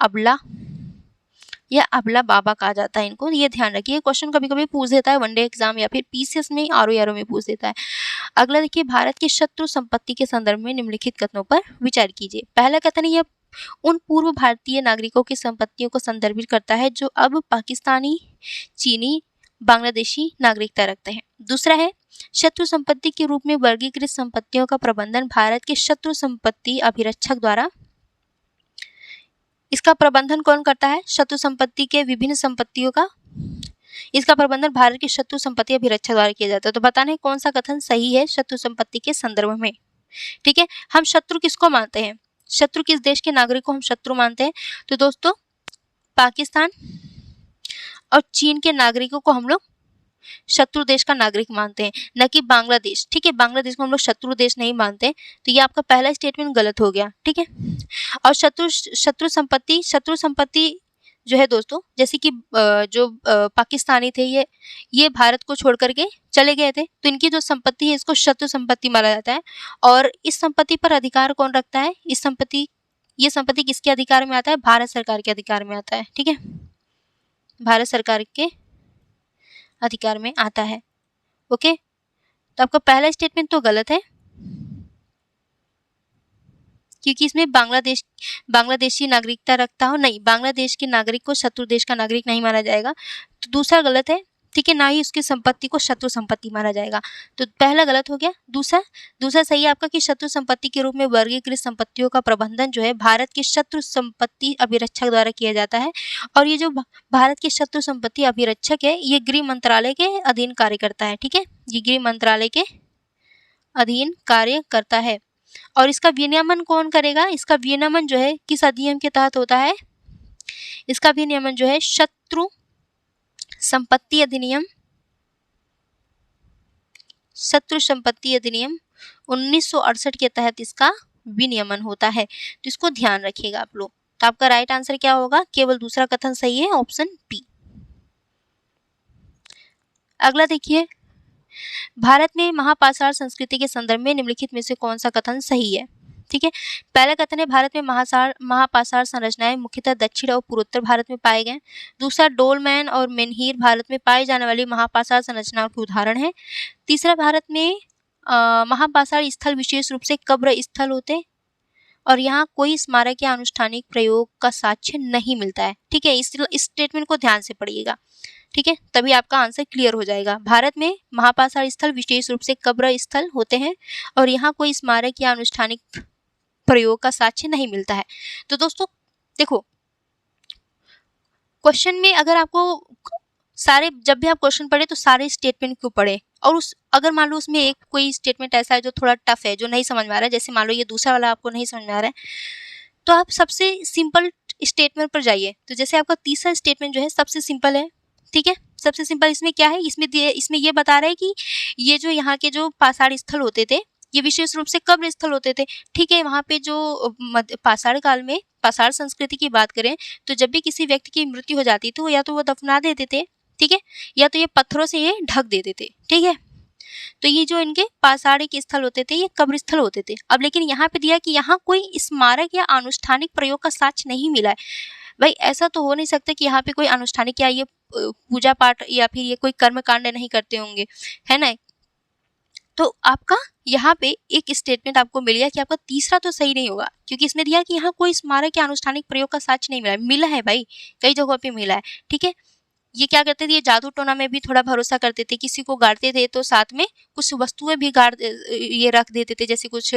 अबला बाबा कहा जाता है इनको, ये ध्यान रखिए। क्वेश्चन कभी कभी पूछ देता है वनडे एग्जाम या फिर पीसीएस में आरओ में पूछ देता है। अगला देखिए, भारत की शत्रु संपत्ति के संदर्भ में निम्नलिखित कथनों पर विचार कीजिए। पहला कथन यह उन पूर्व भारतीय नागरिकों की संपत्तियों को संदर्भित करता है जो अब पाकिस्तानी, चीनी, बांग्लादेशी नागरिकता रखते हैं। दूसरा है, शत्रु संपत्ति के रूप में वर्गीकृत संपत्तियों का प्रबंधन भारत के शत्रु संपत्ति अभिरक्षक द्वारा, इसका प्रबंधन कौन करता है, शत्रु संपत्ति के विभिन्न संपत्तियों का, इसका प्रबंधन भारत के शत्रु संपत्ति अभिरक्षक द्वारा किया जाता है। तो बताना है कौन सा कथन सही है शत्रु संपत्ति के संदर्भ में, ठीक है। हम शत्रु किसको मानते हैं, शत्रु किस देश के नागरिक को हम शत्रु मानते हैं, तो दोस्तों पाकिस्तान और चीन के नागरिकों को हम लोग शत्रु देश का नागरिक मानते हैं, न कि बांग्लादेश, ठीक है। बांग्लादेश को हम लोग शत्रु देश नहीं मानते, तो ये आपका पहला स्टेटमेंट गलत हो गया, ठीक है। और शत्रु संपत्ति जो है दोस्तों, जैसे कि जो पाकिस्तानी थे ये भारत को छोड़ करके चले गए थे, तो इनकी जो संपत्ति है इसको शत्रु संपत्ति माना जाता है। और इस संपत्ति पर अधिकार कौन रखता है, ये संपत्ति किसके अधिकार में आता है, भारत सरकार के अधिकार में आता है, ठीक है, भारत सरकार के अधिकार में आता है, ओके। तो आपका पहला स्टेटमेंट तो गलत है, क्योंकि इसमें बांग्लादेशी नागरिकता रखता हो, नहीं, बांग्लादेश के नागरिक को शत्रु देश का नागरिक नहीं माना जाएगा, तो दूसरा गलत है, ठीक है, ना ही उसकी संपत्ति को शत्रु संपत्ति माना जाएगा। तो पहला गलत हो गया। दूसरा सही है आपका कि शत्रु संपत्ति के रूप में वर्गीकृत संपत्तियों का प्रबंधन जो है भारत के शत्रु संपत्ति अभिरक्षक द्वारा किया जाता है। और ये जो भारत के शत्रु संपत्ति अभिरक्षक है ये गृह मंत्रालय के अधीन कार्य करता है, ठीक है, ये गृह मंत्रालय के अधीन कार्य करता है। और इसका विनियमन कौन करेगा, इसका विनियमन जो है किस अधिनियम के तहत होता है, इसका विनियमन जो है शत्रु संपत्ति अधिनियम 1968 के तहत इसका विनियमन होता है। तो इसको ध्यान रखिएगा आप लोग। तो आपका राइट आंसर क्या होगा, केवल दूसरा कथन सही है, ऑप्शन बी। अगला देखिए, भारत में महापाषाण संस्कृति के संदर्भ में निम्नलिखित में से कौन सा कथन सही है, ठीक है। पहला कथन है, भारत में महापाषाण संरचनाएं मुख्यतः दक्षिण और पूर्वोत्तर भारत में पाए गए। दूसरा, डोलमैन और मेनहीर भारत में पाई जाने वाली महापाषाण संरचनाओं के उदाहरण है। तीसरा, भारत में महापाषाण स्थल विशेष रूप से कब्र स्थल होते और यहाँ कोई स्मारक या अनुष्ठानिक प्रयोग का साक्ष्य नहीं मिलता है, ठीक है। इस स्टेटमेंट को ध्यान से पढ़िएगा, ठीक है, तभी आपका आंसर क्लियर हो जाएगा। भारत में महापाषाण स्थल विशेष रूप से कब्र स्थल होते हैं और यहाँ कोई स्मारक या अनुष्ठानिक प्रयोग का साक्ष्य नहीं मिलता है। तो दोस्तों देखो, क्वेश्चन में अगर आपको जब भी आप क्वेश्चन पढ़े तो सारे स्टेटमेंट क्यों पढ़े, और अगर मान लो उसमें एक कोई स्टेटमेंट ऐसा है जो थोड़ा टफ है, जो नहीं समझ में आ रहा है, जैसे मान लो ये दूसरा वाला आपको नहीं समझ में आ रहा है, तो आप सबसे सिंपल स्टेटमेंट पर जाइए। तो जैसे आपका तीसरा स्टेटमेंट जो है सबसे सिंपल है, ठीक है, सबसे सिंपल। इसमें क्या है, इसमें ये बता रहा है कि ये जो यहाँ के जो पाषाण स्थल होते थे ये विशेष रूप से कब्र स्थल होते थे, ठीक है। वहाँ पे जो पाषाण काल में पाषाण संस्कृति की बात करें तो जब भी किसी व्यक्ति की मृत्यु हो जाती तो या तो वो दफना देते थे, ठीक है, या तो ये पत्थरों से ये ढक देते थे, ठीक है। तो ये जो इनके पाषाणिक स्थल होते थे ये कब्र स्थल होते थे। अब लेकिन यहाँ पे दिया कि यहाँ कोई स्मारक या अनुष्ठानिक प्रयोग का साक्ष्य नहीं मिला है। भाई ऐसा तो हो नहीं सकता कि यहाँ पे कोई अनुष्ठानिक या ये पूजा पाठ या फिर ये कोई कर्म कांड नहीं करते होंगे, है ना। तो आपका यहाँ पे एक स्टेटमेंट आपको मिल गया कि आपका तीसरा तो सही नहीं होगा, क्योंकि इसमें दिया कि यहाँ कोई स्मारक या अनुष्ठानिक प्रयोग का साक्ष्य नहीं मिला है। मिला है भाई, कई जगहों पे मिला है, ठीक है। ये क्या करते थे, ये जादू टोना में भी थोड़ा भरोसा करते थे, किसी को गाड़ते थे तो साथ में कुछ वस्तुएं भी ये रख देते थे, जैसे कुछ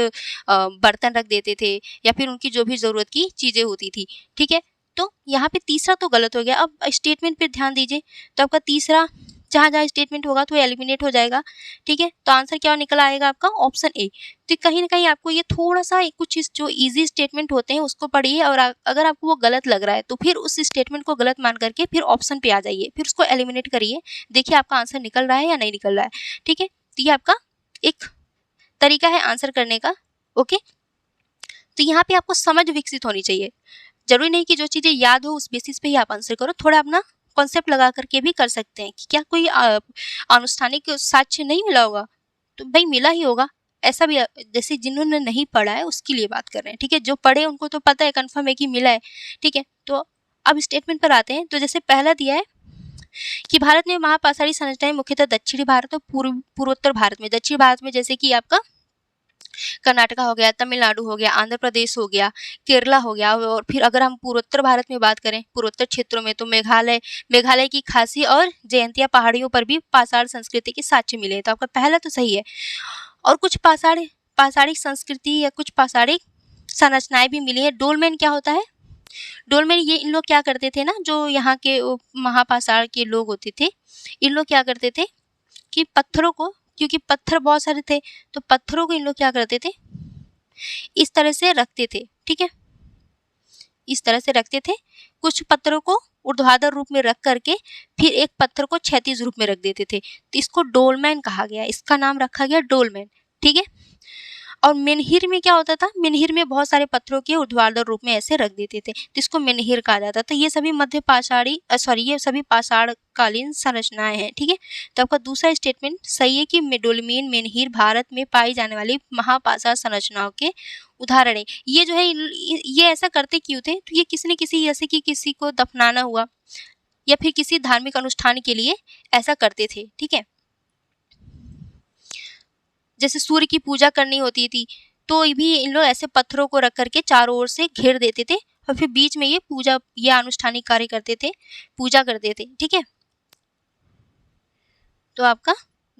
बर्तन रख देते थे या फिर उनकी जो भी जरूरत की चीजें होती थी, ठीक है। तो यहाँ पे तीसरा तो गलत हो गया। अब स्टेटमेंट पे ध्यान दीजिए, तो आपका तीसरा जहाँ जहाँ स्टेटमेंट होगा तो एलिमिनेट हो जाएगा, ठीक है। तो आंसर क्या निकल आएगा आपका, ऑप्शन ए। तो कहीं ना कहीं आपको ये थोड़ा सा कुछ जो इजी स्टेटमेंट होते हैं उसको पढ़िए, और अगर आपको वो गलत लग रहा है तो फिर उस स्टेटमेंट को गलत मान करके फिर ऑप्शन पे आ जाइए, फिर उसको एलिमिनेट करिए, देखिए आपका आंसर निकल रहा है या नहीं निकल रहा है, ठीक है। तो ये आपका एक तरीका है आंसर करने का, ओके। तो यहाँ पे आपको समझ विकसित होनी चाहिए, जरूरी नहीं कि जो चीजें याद हो उस बेसिस पे ही आप आंसर करो, थोड़ा अपना कॉन्सेप्ट लगा करके भी कर सकते हैं कि क्या कोई अनुष्ठानिक साक्ष्य नहीं मिला होगा, तो भाई मिला ही होगा। ऐसा भी जैसे जिन्होंने नहीं पढ़ा है उसके लिए बात कर रहे हैं, ठीक है। जो पढ़े उनको तो पता है, कंफर्म है कि मिला है, ठीक है। तो अब स्टेटमेंट पर आते हैं। तो जैसे पहला दिया है कि भारत में महापाषाणी संरचनाएं मुख्यतः दक्षिणी भारत और पूर्वोत्तर भारत में, दक्षिण भारत में जैसे कि आपका कर्नाटका हो गया, तमिलनाडु हो गया, आंध्र प्रदेश हो गया, केरला हो गया, और फिर अगर हम पूर्वोत्तर भारत में बात करें, पूर्वोत्तर क्षेत्रों में, तो मेघालय की खासी और जयंतिया पहाड़ियों पर भी पाषाण संस्कृति के साक्ष्य मिले। तो आपका पहला तो सही है। और कुछ पाषाणिक संस्कृति या कुछ पाषाणिक संरचनाएं भी मिली है। डोलमेन क्या होता है, डोलमेन ये इन लोग क्या करते थे ना, जो यहाँ के महापाषाण के लोग होते थे, इन लोग क्या करते थे कि पत्थरों को, क्योंकि पत्थर बहुत सारे थे, तो पत्थरों को इन लोग क्या करते थे, इस तरह से रखते थे, ठीक है, इस तरह से रखते थे। कुछ पत्थरों को ऊर्ध्वाधर रूप में रख करके फिर एक पत्थर को क्षैतिज रूप में रख देते थे, तो इसको डोलमेन कहा गया, इसका नाम रखा गया डोलमेन, ठीक है। और मेनहिर में क्या होता था, मेनहिर में बहुत सारे पत्थरों के ऊर्ध्वाधर रूप में ऐसे रख देते थे, तो इसको मेनहिर कहा जाता था। ये सभी ये सभी पाषाणकालीन संरचनाएं हैं, ठीक है। तो आपका दूसरा स्टेटमेंट सही है कि डोलमेन मेनहिर भारत में पाई जाने वाली महापाषाण संरचनाओं के उदाहरण है। ये जो है ये ऐसा करते क्यों थे, तो ये किसी न किसी, जैसे कि किसी को दफनाना हुआ या फिर किसी धार्मिक अनुष्ठान के लिए ऐसा करते थे, ठीक है। जैसे सूर्य की पूजा करनी होती थी तो भी इन लोग ऐसे पत्थरों को रख करके चारों ओर से घेर देते थे, और फिर बीच में ये अनुष्ठानिक कार्य करते थे, पूजा करते थे, ठीक है। तो आपका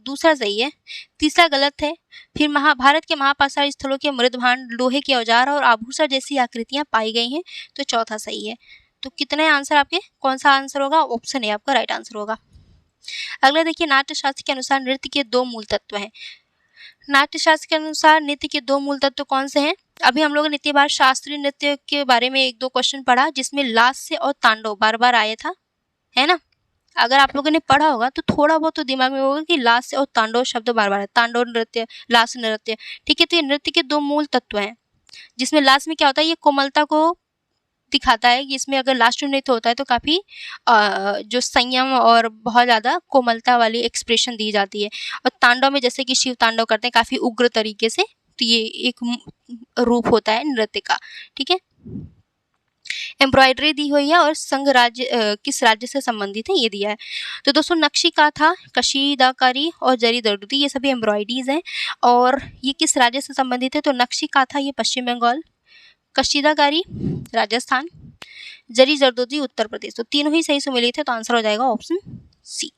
दूसरा सही है, तीसरा गलत है। फिर महाभारत के महापाषाण स्थलों के मृदभांड, लोहे के औजार और आभूषण जैसी आकृतियां पाई गई हैं, तो चौथा सही है। तो कितने आंसर आपके, कौन सा आंसर होगा, ऑप्शन ए आपका राइट आंसर होगा। अगला देखिए, नाट्यशास्त्र के अनुसार नृत्य के दो मूल तत्व हैं। नाट्यशास्त्र के अनुसार नृत्य के दो मूल तत्व कौन से हैं। अभी हम लोगों ने इतनी बार शास्त्रीय नृत्य के बारे में एक दो क्वेश्चन पढ़ा, जिसमें लास्य और तांडव बार बार आया था, है ना। अगर आप लोगों ने पढ़ा होगा तो थोड़ा बहुत तो दिमाग में होगा कि लास्य और तांडव शब्द बार बार है, तांडव नृत्य, लास्य नृत्य, ठीक है। तो ये नृत्य के दो मूल तत्व हैं, जिसमें लास्य में क्या होता है, ये कोमलता को दिखाता है कि इसमें अगर लास्ट नृत्य होता है तो काफी जो संयम और बहुत ज्यादा कोमलता वाली एक्सप्रेशन दी जाती है। और तांडव में जैसे कि शिव तांडव करते हैं काफी उग्र तरीके से, तो ये एक रूप होता है नृत्य का, ठीक है। एम्ब्रॉयडरी दी हुई है और संघ राज्य किस राज्य से संबंधित है ये दिया है। तो दोस्तों नक्शी काथा, कशीदाकारी और जरी दर्दी ये सभी एम्ब्रॉयडरीज हैं, और ये किस राज्य से संबंधित है, तो नक्शी काथा ये पश्चिम बंगाल, कशीदाकारी राजस्थान, जरी जरदोजी उत्तर प्रदेश। तो तीनों ही सही सुमेलित है, तो आंसर हो जाएगा ऑप्शन सी।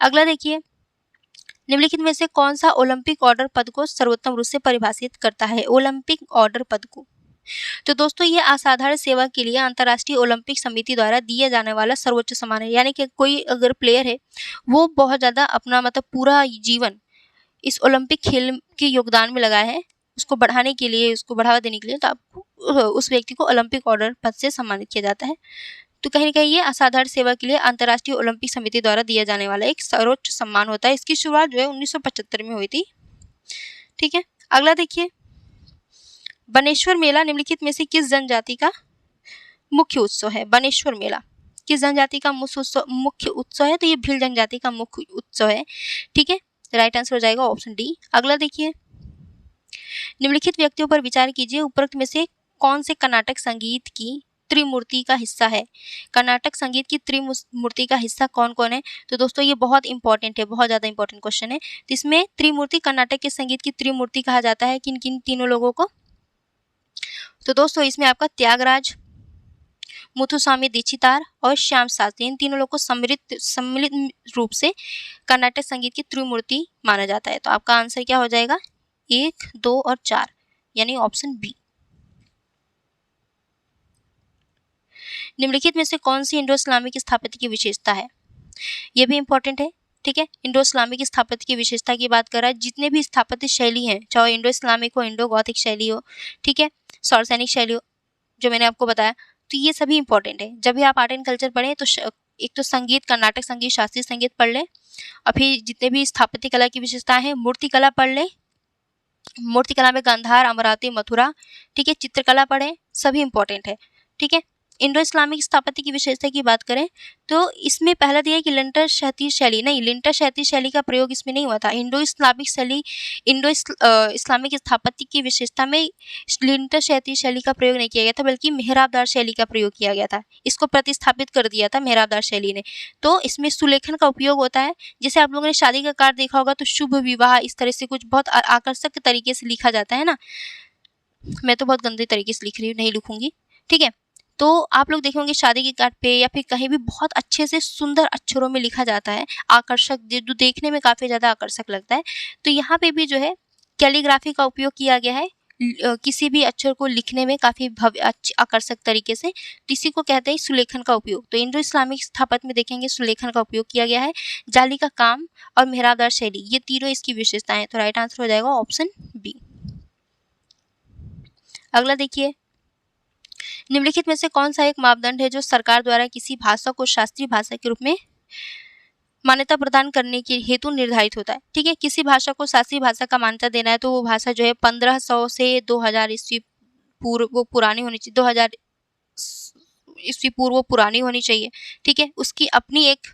अगला देखिए, निम्नलिखित में से कौन सा ओलंपिक ऑर्डर पद को सर्वोत्तम रूप से परिभाषित करता है, ओलंपिक ऑर्डर पद को। तो दोस्तों ये असाधारण सेवा के लिए अंतर्राष्ट्रीय ओलंपिक समिति द्वारा दिया जाने वाला सर्वोच्च सम्मान है। यानी कि कोई अगर प्लेयर है वो बहुत ज्यादा अपना मतलब पूरा जीवन इस ओलंपिक खेल के योगदान में लगा है, उसको बढ़ाने के लिए, उसको बढ़ावा देने के लिए, तो आपको उस व्यक्ति को ओलंपिक ऑर्डर पद से सम्मानित किया जाता है। तो कहीं ना कहीं ये असाधारण सेवा के लिए अंतर्राष्ट्रीय ओलंपिक समिति द्वारा दिया जाने वाला एक सर्वोच्च सम्मान होता है। इसकी शुरुआत जो है 1975 में हुई थी, ठीक है। अगला देखिए, बनेश्वर मेला निम्नलिखित में से किस जनजाति का मुख्य उत्सव है। बनेश्वर मेला किस जनजाति का मुख्य उत्सव है, तो ये भील जनजाति का मुख्य उत्सव है, ठीक है। राइट आंसर हो जाएगा ऑप्शन डी। अगला देखिए, निम्नलिखित व्यक्तियों पर विचार कीजिए, उपरोक्त में से कौन से कर्नाटक संगीत की त्रिमूर्ति का हिस्सा है। कर्नाटक संगीत की त्रिमूर्ति का हिस्सा कौन कौन है? तो दोस्तों ये बहुत इंपॉर्टेंट है, बहुत ज़्यादा इंपॉर्टेंट क्वेश्चन है। तो इसमें त्रिमूर्ति, कर्नाटक के संगीत की त्रिमूर्ति कहा जाता है किन किन तीनों लोगों को? तो दोस्तों इसमें आपका त्यागराज, मुथुस्वामी दीक्षितार और श्याम शास्त्री, इन तीनों लोग को सम्मिलित रूप से कर्नाटक संगीत की त्रिमूर्ति माना जाता है। तो आपका आंसर क्या हो जाएगा? 1, 2 और 4, यानी ऑप्शन बी। निम्नलिखित में से कौन सी इंडो इस्लामिक स्थापत्य की विशेषता है? ये भी इंपॉर्टेंट है, ठीक है। इंडो इस्लामिक स्थापत्य की विशेषता की बात कर रहा है। जितने भी स्थापत्य शैली हैं, चाहे इंडो इस्लामिक हो, इंडो गॉथिक शैली हो, ठीक है, सौरसैनिक शैली हो, जो मैंने आपको बताया, तो ये सभी इंपॉर्टेंट है। जब भी आप आर्ट एंड कल्चर पढ़ें तो एक तो संगीत, कर्नाटक संगीत, शास्त्रीय संगीत पढ़ लें, और फिर जितने भी स्थापत्य कला की विशेषताएं हैं, मूर्ति कला पढ़ लें। मूर्ति कला में गांधार, अमरावती, मथुरा, ठीक है, चित्रकला पढ़ें, सभी इंपॉर्टेंट है, ठीक है। इंडो इस्लामिक स्थापत्य की विशेषता की बात करें तो इसमें पहला दिया है कि लिंटर क्षैतिज शैली, नहीं, लिंटर क्षैतिज शैली का प्रयोग इसमें नहीं हुआ था। इंडो इस्लामिक स्थापत्य की विशेषता में लिंटर क्षैतिज शैली का प्रयोग नहीं किया गया था, बल्कि मेहराबदार शैली का प्रयोग किया गया था। इसको प्रतिस्थापित कर दिया था मेहराबदार शैली ने। तो इसमें सुलेखन का उपयोग होता है। जैसे आप लोगों ने शादी का कार्ड देखा होगा तो शुभ विवाह, इस तरह से कुछ बहुत आकर्षक तरीके से लिखा जाता है ना। मैं तो बहुत गंदे तरीके से लिख रही हूँ, नहीं लिखूंगी, ठीक है। तो आप लोग देखेंगे शादी के कार्ड पे या फिर कहीं भी बहुत अच्छे से सुंदर अक्षरों में लिखा जाता है, आकर्षक, जो देखने में काफ़ी ज़्यादा आकर्षक लगता है। तो यहाँ पे भी जो है कैलीग्राफी का उपयोग किया गया है किसी भी अक्षर को लिखने में काफ़ी भव्य, आकर्षक तरीके से। इसी को कहते हैं सुलेखन का उपयोग। तो इंडो इस्लामिक स्थापत्य में देखेंगे सुलेखन का उपयोग किया गया है, जाली का काम और मेहराबदार शैली, ये तीनों इसकी विशेषताएं हैं। तो राइट आंसर हो जाएगा ऑप्शन बी। अगला देखिए, निम्नलिखित में से कौन सा एक मापदंड है जो सरकार द्वारा किसी भाषा को शास्त्रीय भाषा के रूप में मान्यता प्रदान करने के हेतु निर्धारित होता है? ठीक है, किसी भाषा को शास्त्रीय भाषा का मान्यता देना है तो वो भाषा जो है 1500 से 2000 ईस्वी पूर्व वो पुरानी होनी चाहिए, 2000 ईस्वी पूर्व पुरानी होनी चाहिए, ठीक है। उसकी अपनी एक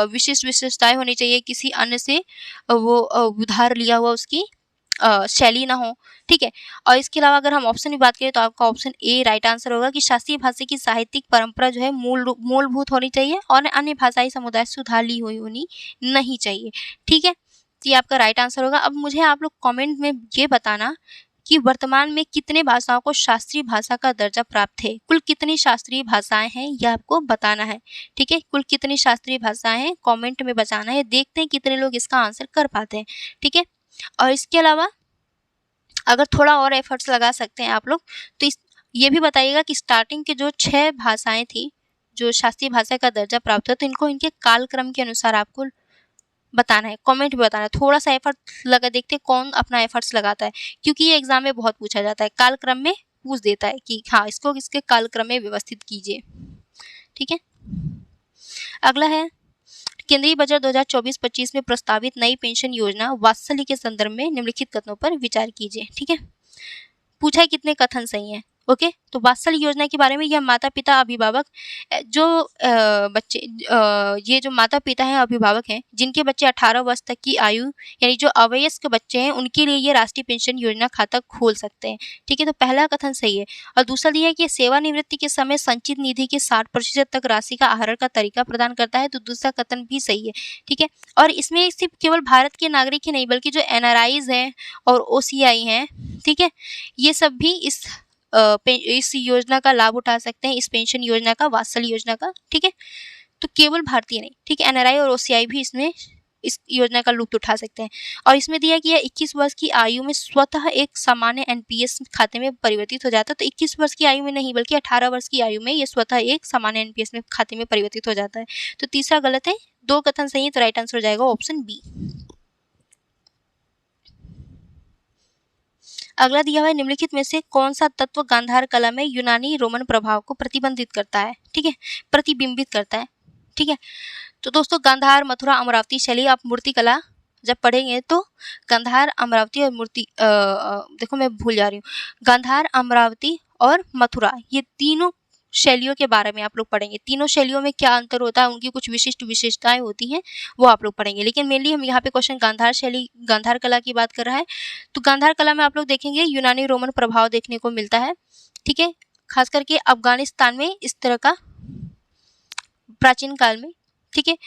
विशिष्ट विशेषताएं होनी चाहिए, किसी अन्य से वो उधार लिया हुआ उसकी शैली ना हो, ठीक है। और इसके अलावा अगर हम ऑप्शन की बात करें तो आपका ऑप्शन ए राइट आंसर होगा कि शास्त्रीय भाषा की साहित्यिक परंपरा जो है मूलभूत होनी चाहिए और अन्य भाषाई समुदाय से उधार ली हुई होनी नहीं चाहिए, ठीक है। तो ये आपका राइट आंसर होगा। अब मुझे आप लोग कमेंट में ये बताना कि वर्तमान में कितने भाषाओं को शास्त्रीय भाषा का दर्जा प्राप्त है। कुल कितनी शास्त्रीय भाषाएं हैं यह आपको बताना है, ठीक है। कुल कितनी शास्त्रीय भाषाएं हैं कमेंट में बताना है। देखते हैं कितने लोग इसका आंसर कर पाते हैं, ठीक है। और इसके अलावा अगर थोड़ा और एफर्ट्स लगा सकते हैं आप लोग तो ये भी बताइएगा कि स्टार्टिंग के जो 6 भाषाएं थी जो शास्त्रीय भाषा का दर्जा प्राप्त है, तो इनको इनके कालक्रम के अनुसार आपको बताना है, कमेंट में बताना है। थोड़ा सा एफर्ट लगा, देखते हैं कौन अपना एफर्ट्स लगाता है, क्योंकि ये एग्जाम में बहुत पूछा जाता है। कालक्रम में पूछ देता है कि हाँ इसको इसके कालक्रम में व्यवस्थित कीजिए, ठीक है। अगला है, केंद्रीय बजट 2024-25 में प्रस्तावित नई पेंशन योजना वात्सल्य के संदर्भ में निम्नलिखित कथनों पर विचार कीजिए, ठीक है। पूछा है कितने कथन सही हैं, ओके। तो वात्सल्य योजना के बारे में, यह माता पिता अभिभावक जो बच्चे ये जो माता पिता हैं, अभिभावक हैं, जिनके बच्चे 18 वर्ष तक की आयु यानी जो अवयस्क बच्चे हैं उनके लिए ये राष्ट्रीय पेंशन योजना खाता खोल सकते हैं, ठीक है। तो पहला कथन सही है। और दूसरा दिया है कि सेवानिवृत्ति के समय संचित निधि के 60% तक राशि का आहरण का तरीका प्रदान करता है, तो दूसरा कथन भी सही है, ठीक है। और इसमें सिर्फ केवल भारत के नागरिक ही नहीं बल्कि जो NRIs हैं और OCI हैं, ठीक है, ये सब भी इस योजना का लाभ उठा सकते हैं, इस पेंशन योजना का, वात्सल्य योजना का, ठीक है। तो केवल भारतीय नहीं, ठीक है, NRI और OCI भी इसमें इस योजना का लुत्फ उठा सकते हैं। और इसमें दिया कि यह 21 वर्ष की आयु में स्वतः एक सामान्य NPS खाते में परिवर्तित हो जाता है। तो 21 वर्ष की आयु में नहीं बल्कि 18 वर्ष की आयु में ये स्वतः एक सामान्य NPS में खाते में परिवर्तित हो जाता है। तो तीसरा गलत है, 2 कथन सही है, तो राइट आंसर हो जाएगा ऑप्शन बी। अगला दिया हुआ है, निम्नलिखित में से कौन सा तत्व गांधार कला में यूनानी रोमन प्रभाव को प्रतिबंधित करता है, ठीक है, प्रतिबिंबित करता है, ठीक है। तो दोस्तों गांधार, मथुरा, अमरावती शैली, आप मूर्ति कला जब पढ़ेंगे तो गांधार, अमरावती और देखो मैं भूल जा रही हूँ, गांधार, अमरावती और मथुरा, ये तीनों शैलियों के बारे में आप लोग पढ़ेंगे। तीनों शैलियों में क्या अंतर होता है, उनकी कुछ विशिष्ट विशेषताएं होती हैं, वो आप लोग पढ़ेंगे। लेकिन मेनली हम यहाँ पे क्वेश्चन गांधार शैली, गांधार कला की बात कर रहा है। तो गांधार कला में आप लोग देखेंगे यूनानी रोमन प्रभाव देखने को मिलता है, ठीक है। खास करके अफगानिस्तान में इस तरह का प्राचीन काल में, ठीक है,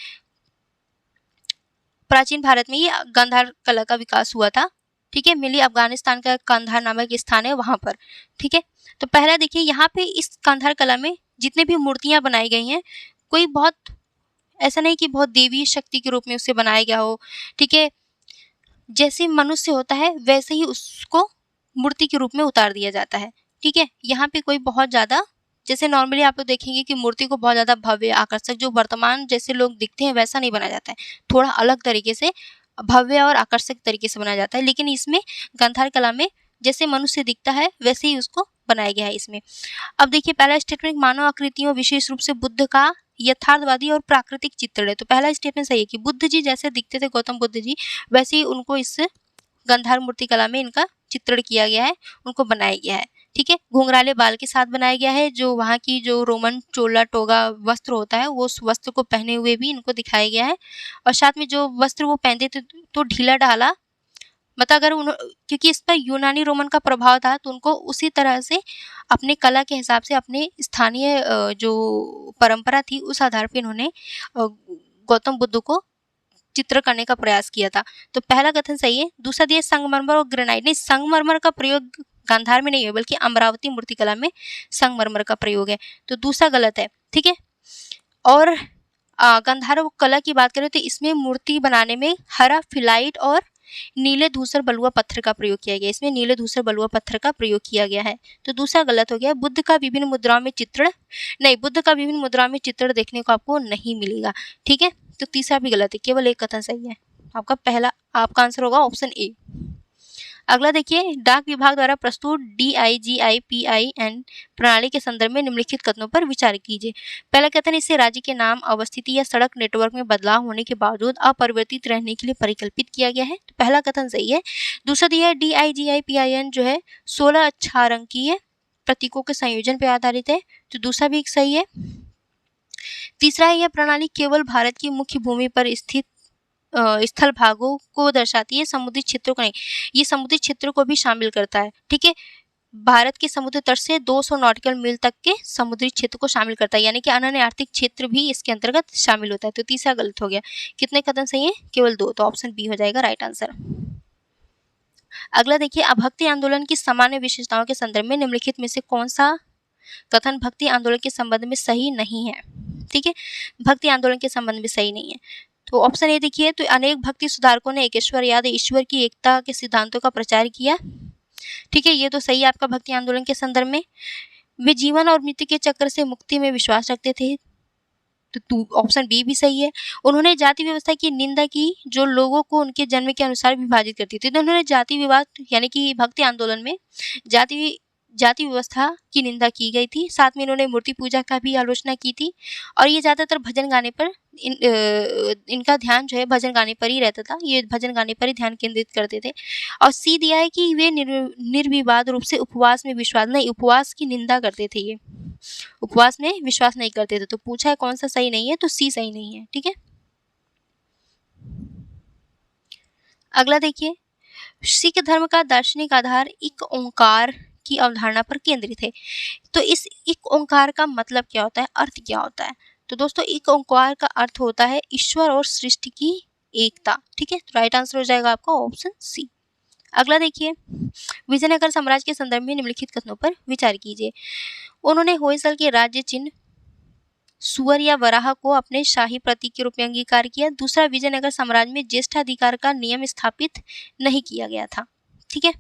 प्राचीन भारत में ये गांधार कला का विकास हुआ था, ठीक है। मेनली अफगानिस्तान का कांधार नामक स्थान है वहां पर, ठीक है। तो पहला देखिए यहाँ पे इस कांधार कला में जितने भी मूर्तियां बनाई गई हैं, कोई बहुत ऐसा नहीं कि बहुत देवी शक्ति के रूप में उसे बनाया गया हो, ठीक है। जैसे मनुष्य होता है वैसे ही उसको मूर्ति के रूप में उतार दिया जाता है, ठीक है। यहाँ पे कोई बहुत ज्यादा, जैसे नॉर्मली आप लोग देखेंगे कि मूर्ति को बहुत ज्यादा भव्य आकर्षक जो वर्तमान जैसे लोग दिखते हैं वैसा नहीं बनाया जाता है, थोड़ा अलग तरीके से भव्य और आकर्षक तरीके से बनाया जाता है। लेकिन इसमें गांधार कला में जैसे मनुष्य दिखता है वैसे ही उसको बनाया गया है इसमें। अब देखिए पहला स्टेटमेंट, मानव आकृतियों विशेष रूप से बुद्ध का यथार्थवादी और प्राकृतिक चित्रण है। तो पहला स्टेटमेंट सही है कि बुद्ध जी जैसे दिखते थे, गौतम बुद्ध जी, वैसे ही उनको इस गांधार मूर्ति कला में इनका चित्रण किया गया है, उनको बनाया गया है, ठीक है। घुंघराले बाल के साथ बनाया गया है, जो वहाँ की जो रोमन चोला टोगा वस्त्र होता है वो उस वस्त्र को पहने हुए भी इनको दिखाया गया है। और साथ में जो वस्त्र वो पहनते थे तो ढीला ढाला, मतलब अगर क्योंकि इस पर यूनानी रोमन का प्रभाव था तो उनको उसी तरह से अपने कला के हिसाब से अपने स्थानीय जो परंपरा थी उस आधार पर इन्होंने गौतम बुद्ध को चित्र करने का प्रयास किया था। तो पहला कथन सही है। दूसरा दिया संगमरमर और ग्रेनाइट, नहीं संगमरमर का प्रयोग गांधार में नहीं है बल्कि अमरावती मूर्तिकला में संगमरमर का प्रयोग है, तो दूसरा गलत है, ठीक है। और गांधार कला की बात करें तो इसमें मूर्ति बनाने में हरा फिलाइट और नीले धूसर बलुआ पत्थर का प्रयोग किया गया, इसमें नीले धूसर बलुआ पत्थर का प्रयोग किया गया है, तो दूसरा गलत हो गया। बुद्ध का विभिन्न मुद्राओं में चित्रण, नहीं बुद्ध का विभिन्न मुद्राओं में चित्रण देखने को आपको नहीं मिलेगा, ठीक है। तो तीसरा भी गलत है, केवल एक कथन सही है। आपका आंसर होगा ऑप्शन ए। अगला देखिए, डाक विभाग द्वारा प्रस्तुत DIGIPIN प्रणाली के संदर्भ में निम्नलिखित कथनों पर विचार कीजिए। पहला कथन, इससे राज्य के नाम, अवस्थिति या सड़क नेटवर्क में बदलाव होने के बावजूद अपरिवर्तित रहने के लिए परिकल्पित किया गया है, तो पहला कथन सही है। दूसरा दिया है DIGIPIN जो है 16 अक्षरांकीय प्रतीकों के संयोजन पर आधारित है, तो दूसरा भी सही है। तीसरा है, यह प्रणाली केवल भारत की मुख्य भूमि पर स्थित स्थल भागों को दर्शाती है, समुद्री क्षेत्रों को नहीं, ये समुद्री क्षेत्रों को भी शामिल करता है, ठीक है। भारत के समुद्र तट से 200 नॉटिकल मील तक के समुद्री क्षेत्र को शामिल करता है, यानी कि अनन्य आर्थिक क्षेत्र भी इसके अंतर्गत शामिल होता है, तो तीसरा गलत हो गया। कितने कथन सही है? केवल 2, तो ऑप्शन बी हो जाएगा राइट आंसर। अगला देखिए, अभक्ति आंदोलन की सामान्य विशेषताओं के संदर्भ में निम्नलिखित में से कौन सा कथन भक्ति आंदोलन के संबंध में सही नहीं है, ठीक है। भक्ति आंदोलन के संबंध में सही नहीं है, तो ऑप्शन ए देखिए, तो अनेक भक्ति सुधारकों ने एकेश्वर याद ईश्वर की एकता के सिद्धांतों का प्रचार किया, ठीक है, ये तो सही है आपका भक्ति आंदोलन के संदर्भ में। वे जीवन और मृत्यु के चक्र से मुक्ति में विश्वास रखते थे, तो ऑप्शन बी भी सही है। उन्होंने जाति व्यवस्था की निंदा की जो लोगों को उनके जन्म के अनुसार विभाजित करती थी, तो उन्होंने जाति विवाद यानी कि भक्ति आंदोलन में जाति व्यवस्था की निंदा की गई थी। साथ में इन्होंने मूर्ति पूजा का भी आलोचना की थी, और ये ज़्यादातर भजन गाने पर इनका ध्यान जो है भजन गाने पर ही रहता था, ये भजन गाने पर ही ध्यान केंद्रित करते थे। और सी दिया है कि वे निर्विवाद रूप से उपवास में विश्वास, नहीं उपवास की निंदा करते थे, ये उपवास में विश्वास नहीं करते थे, तो पूछा है कौन सा सही नहीं है, तो सी सही नहीं है, ठीक है। अगला देखिए, सिख धर्म का दार्शनिक आधार एक ओंकार की अवधारणा पर केंद्रित है, तो इस एक ओंकार का मतलब क्या होता है, अर्थ क्या होता है, तो दोस्तों एक ओंकार का अर्थ होता है ईश्वर और सृष्टि की एकता, ठीक है, तो राइट आंसर हो जाएगा आपका ऑप्शन सी। अगला देखिए, विजयनगर साम्राज्य के संदर्भ में निम्नलिखित कथनों पर विचार कीजिए। उन्होंने होयसल के राज्य चिन्ह सुअर या वराह को अपने शाही प्रतीक के रूप में अंगीकार किया। दूसरा, विजयनगर साम्राज्य में ज्येष्ठाधिकार का नियम स्थापित नहीं किया गया था, ठीक है।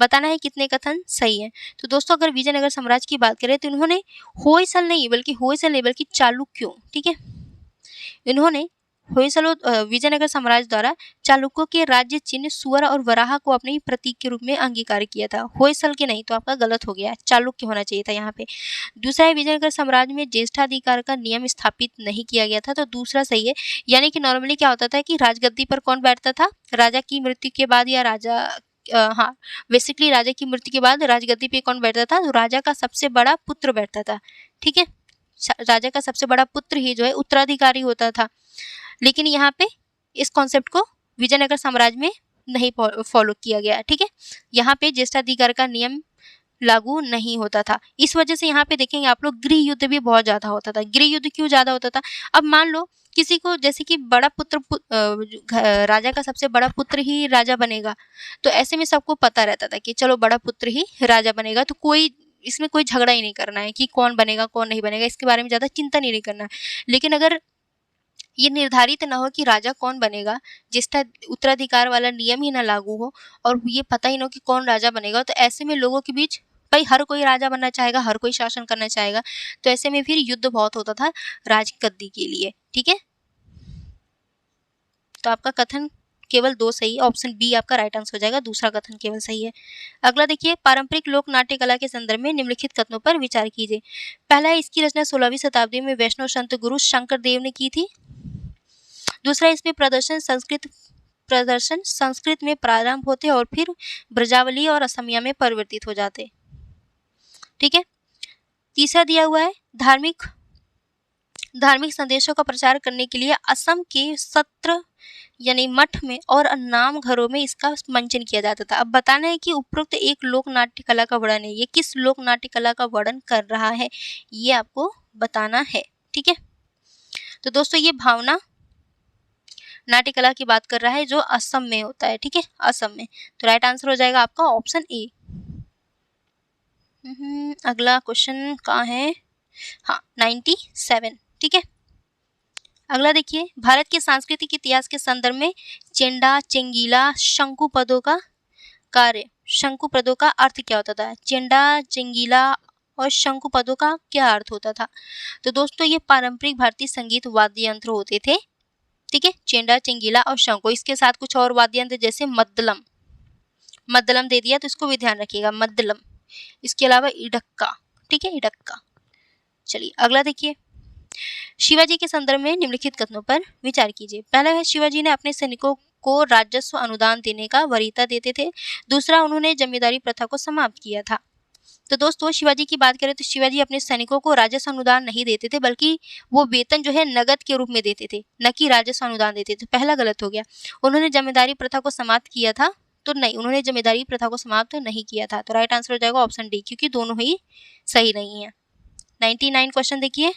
बताना है कितने कथन सही है। तो दोस्तों अगर विजयनगर साम्राज्य की बात करें तो इन्होंने होयसल नहीं बल्कि चालुक्यों, ठीक है, इन्होंने होयसल विजयनगर साम्राज्य द्वारा चालुक्यों के राज्य चिन्ह सुअर और वराह को अपने प्रतीक के रूप में अंगीकार किया था, होयसल के नहीं, तो आपका गलत हो गया, चालुक्य होना चाहिए था यहाँ पे। दूसरा है, विजयनगर साम्राज्य में ज्येष्ठाधिकार का नियम स्थापित नहीं किया गया था, तो दूसरा सही है। यानी कि नॉर्मली क्या होता था कि राजगद्दी पर कौन बैठता था, राजा की मृत्यु के बाद या बेसिकली राजा की मृत्यु के बाद राजगद्दी पे कौन बैठता था, तो राजा का सबसे बड़ा पुत्र बैठता था, ठीक है, राजा का सबसे बड़ा पुत्र ही जो है उत्तराधिकारी होता था। लेकिन यहाँ पे इस कॉन्सेप्ट को विजयनगर साम्राज्य में नहीं फॉलो किया गया, ठीक है। यहाँ पे ज्येष्ठाधिकार का नियम लागू नहीं होता था। इस वजह से यहाँ पे देखेंगे आप लोग गृह युद्ध भी बहुत ज़्यादा होता था। गृह युद्ध क्यों ज़्यादा होता था? अब मान लो किसी को जैसे कि बड़ा पुत्र राजा का सबसे बड़ा पुत्र ही राजा बनेगा, तो ऐसे में सबको पता रहता था कि चलो बड़ा पुत्र ही राजा बनेगा, तो कोई इसमें कोई झगड़ा ही नहीं करना है कि कौन बनेगा कौन नहीं बनेगा, इसके बारे में ज़्यादा चिंतन ही नहीं करना है। लेकिन अगर ये निर्धारित न हो कि राजा कौन बनेगा, ज्येष्ठा उत्तराधिकार वाला नियम ही ना लागू हो और ये पता ही ना हो कि कौन राजा बनेगा, तो ऐसे में लोगों के बीच भाई हर कोई राजा बनना चाहेगा, हर कोई शासन करना चाहेगा, तो ऐसे में फिर युद्ध बहुत होता था राजगद्दी के लिए। ठीक है, तो आपका कथन केवल 2 सही, ऑप्शन बी आपका राइट आंसर हो जाएगा, दूसरा कथन केवल सही है। अगला देखिए, पारंपरिक लोक नाट्य कला के संदर्भ में निम्नलिखित कथनों पर विचार कीजिए। पहला है, इसकी रचना 16वीं शताब्दी में वैष्णव संत गुरु शंकर देव ने की थी। दूसरा, इसमें प्रदर्शन संस्कृत में प्रारंभ होते और फिर ब्रजावली और असमिया में परिवर्तित हो जाते। ठीक है, तीसरा दिया हुआ है, धार्मिक संदेशों का प्रचार करने के लिए असम के सत्र यानी मठ में और नाम घरों में इसका मंचन किया जाता था। अब बताना है कि उपरोक्त एक लोक नाट्य कला का वर्णन है, ये किस लोक नाट्य कला का वर्णन कर रहा है, ये आपको बताना है। ठीक है, तो दोस्तों ये भावना नाट्य कला की बात कर रहा है जो असम में होता है। ठीक है, असम में, तो राइट आंसर हो जाएगा आपका ऑप्शन ए। अगला क्वेश्चन कहाँ है? हाँ, 97। ठीक है, अगला देखिए, भारत के सांस्कृतिक इतिहास के संदर्भ में चेंडा, चेंगीला, शंकु पदों का कार्य, शंकु पदों का अर्थ क्या होता था? चेंडा, चेंगीला और शंकु पदों का क्या अर्थ होता था? तो दोस्तों ये पारंपरिक भारतीय संगीत वाद्य यंत्र होते थे। ठीक है, चेंडा, चेंगीला और शंकु, इसके साथ कुछ और वाद्य यंत्र जैसे मद्दलम, मद्दलम दे दिया तो इसको भी ध्यान रखिएगा, मद्दलम। इसके अलावा इडक्का। ठीक है, इडक्का। चलिए अगला देखिए, शिवाजी के संदर्भ में निम्नलिखित कथनों पर विचार कीजिए। पहला है, शिवाजी ने अपने सैनिकों को राजस्व अनुदान देने का वरीयता देते थे। दूसरा, उन्होंने जमींदारी प्रथा को समाप्त किया था। तो दोस्तों शिवाजी की बात करें तो शिवाजी अपने सैनिकों को राजस्व अनुदान नहीं देते थे, बल्कि वो वेतन जो है नगद के रूप में देते थे, न कि राजस्व अनुदान देते थे। पहला गलत हो गया। उन्होंने जमींदारी प्रथा को समाप्त किया था, तो नहीं, उन्होंने जमींदारी प्रथा को समाप्त नहीं किया था। तो राइट आंसर हो जाएगा ऑप्शन डी, क्योंकि दोनों ही सही नहीं है। 99 क्वेश्चन देखिए,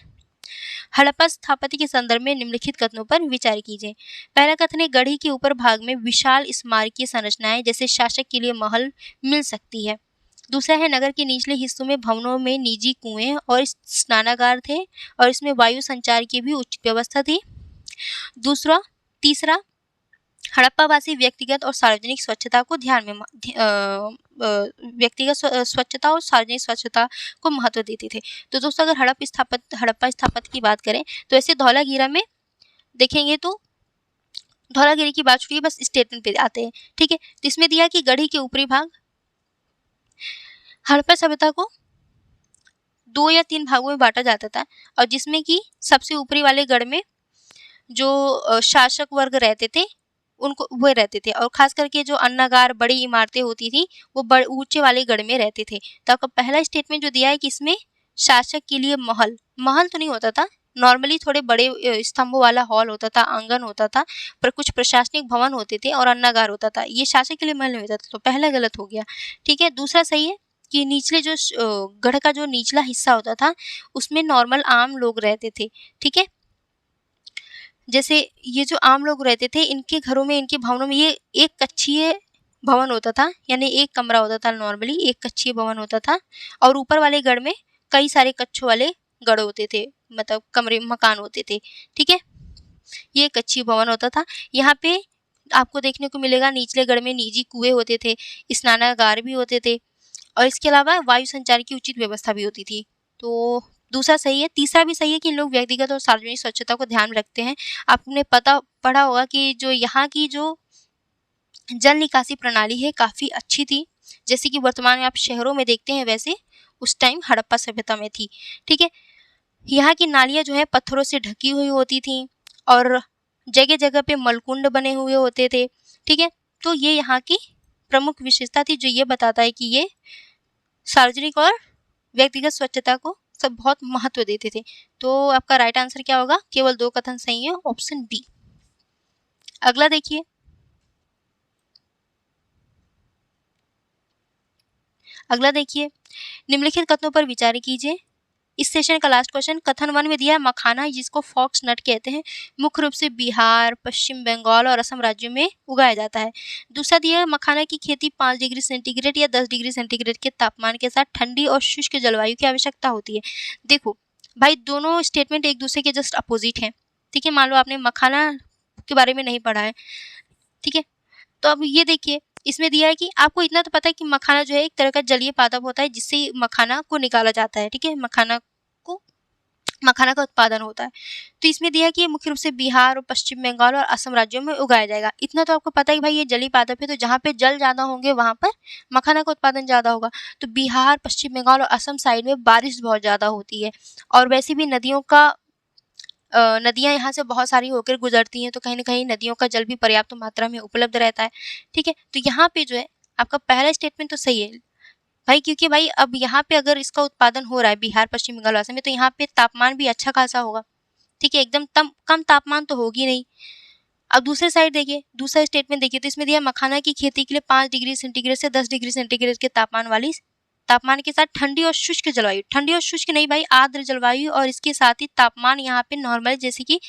हड़प्पा स्थापत्य के संदर्भ में निम्नलिखित कथनों पर विचार कीजिए। पहला कथन है, गढ़ी के ऊपर भाग में विशाल स्मारकीय संरचनाएं जैसे शासक के लिए महल मिल सकती है। दूसरा है, नगर के निचले हिस्सों में भवनों में निजी कुएं और स्नानागार थे और इसमें वायु संचार की भी उचित व्यवस्था थी। तीसरा, हड़प्पावासी व्यक्तिगत और सार्वजनिक स्वच्छता को ध्यान में व्यक्तिगत स्वच्छता और सार्वजनिक स्वच्छता को महत्व देते थे। तो दोस्तों अगर हड़प्पा स्थापत्य की बात करें तो ऐसे धौलागिरा में देखेंगे तो धौलागिरी की बात छुड़िए, बस स्टेटमेंट पे आते हैं। ठीक है, तो इसमें दिया कि गढ़ी के ऊपरी भाग, हड़प्पा सभ्यता को 2 या 3 भागों में बांटा जाता था और जिसमें कि सबसे ऊपरी वाले गढ़ में जो शासक वर्ग रहते थे उनको वो रहते थे, और खास करके जो अन्नागार बड़ी इमारतें होती थी वो ऊंचे वाले गढ़ में रहते थे। तो आपका पहला स्टेटमेंट जो दिया है कि इसमें शासक के लिए महल तो नहीं होता था, नॉर्मली थोड़े बड़े स्तंभों वाला हॉल होता था, आंगन होता था, पर कुछ प्रशासनिक भवन होते थे और अन्नागार होता था। ये शासक के लिए महल नहीं होता था, तो पहला गलत हो गया। ठीक है, दूसरा सही है कि निचले जो गढ़ का जो निचला हिस्सा होता था उसमें नॉर्मल आम लोग रहते थे। ठीक है, जैसे ये जो आम लोग रहते थे इनके घरों में, इनके भवनों में ये एक कक्षीय भवन होता था, यानी एक कमरा होता था, नॉर्मली एक कक्षीय भवन होता था, और ऊपर वाले गढ़ में कई सारे कक्षों वाले गढ़ होते थे, मतलब कमरे मकान होते थे। ठीक है, ये कक्षीय भवन होता था। यहाँ पे आपको देखने को मिलेगा निचले गढ़ में निजी कुएं होते थे, स्नानागार भी होते थे और इसके अलावा वायु संचार की उचित व्यवस्था भी होती थी। तो दूसरा सही है। तीसरा भी सही है कि लोग व्यक्तिगत और सार्वजनिक स्वच्छता को ध्यान रखते हैं। आपने पढ़ा होगा कि जो यहाँ की जो जल निकासी प्रणाली है काफ़ी अच्छी थी, जैसे कि वर्तमान में आप शहरों में देखते हैं वैसे उस टाइम हड़प्पा सभ्यता में थी। ठीक है, यहाँ की नालियाँ जो है पत्थरों से ढकी हुई होती थी और जगह जगह पे मलकुंड बने हुए होते थे। ठीक है, तो ये यहाँ की प्रमुख विशेषता थी जो ये बताता है कि ये सार्वजनिक और व्यक्तिगत स्वच्छता को सब बहुत महत्व देते थे। तो आपका राइट आंसर क्या होगा? केवल 2 कथन सही है, ऑप्शन बी। अगला देखिए, अगला देखिए, निम्नलिखित कथनों पर विचार कीजिए। इस सेशन का लास्ट क्वेश्चन कथन 1 में दिया है मखाना जिसको फॉक्स नट कहते हैं मुख्य रूप से बिहार, पश्चिम बंगाल और असम राज्यों में उगाया जाता है। दूसरा दिया है मखाना की खेती 5 डिग्री सेंटीग्रेड या 10 डिग्री सेंटीग्रेड के तापमान के साथ ठंडी और शुष्क जलवायु की आवश्यकता होती है। देखो भाई, दोनों स्टेटमेंट एक दूसरे के जस्ट अपोजिट हैं, ठीक है। मान लो आपने मखाना के बारे में नहीं पढ़ा है, ठीक है, तो अब ये देखिए, इसमें दिया है कि आपको इतना तो पता है कि मखाना जो है एक तरह का जलीय पादप होता है जिससे मखाना को निकाला जाता है, ठीक है, मखाना का उत्पादन होता है। तो इसमें दिया है कि ये मुख्य रूप से बिहार और पश्चिम बंगाल और असम राज्यों में उगाया जाएगा। इतना तो आपको पता है कि भाई ये जलीय पादप है, तो जहाँ पे जल ज़्यादा होंगे वहाँ पर मखाना का उत्पादन ज़्यादा होगा। तो बिहार, पश्चिम बंगाल और असम साइड में बारिश बहुत ज़्यादा होती है और वैसे भी नदियाँ यहाँ से बहुत सारी होकर गुजरती हैं, तो कहीं न कहीं नदियों का जल भी पर्याप्त मात्रा में उपलब्ध रहता है, ठीक है। तो यहाँ पे जो है आपका पहला स्टेटमेंट तो सही है भाई, क्योंकि भाई अब यहाँ पे अगर इसका उत्पादन हो रहा है बिहार, पश्चिम बंगाल, असम में, तो यहाँ पे तापमान भी अच्छा खासा होगा, ठीक है, एकदम कम तापमान तो होगी नहीं। अब दूसरे साइड देखिए, दूसरा स्टेटमेंट देखिए, तो इसमें दिया मखाना की खेती के लिए 5 डिग्री सेंटीग्रेड से 10 डिग्री सेंटीग्रेड के तापमान के साथ ठंडी और शुष्क जलवायु, ठंडी और शुष्क नहीं भाई, आर्द्र जलवायु, और इसके साथ ही तापमान यहाँ पे नॉर्मल जैसे कि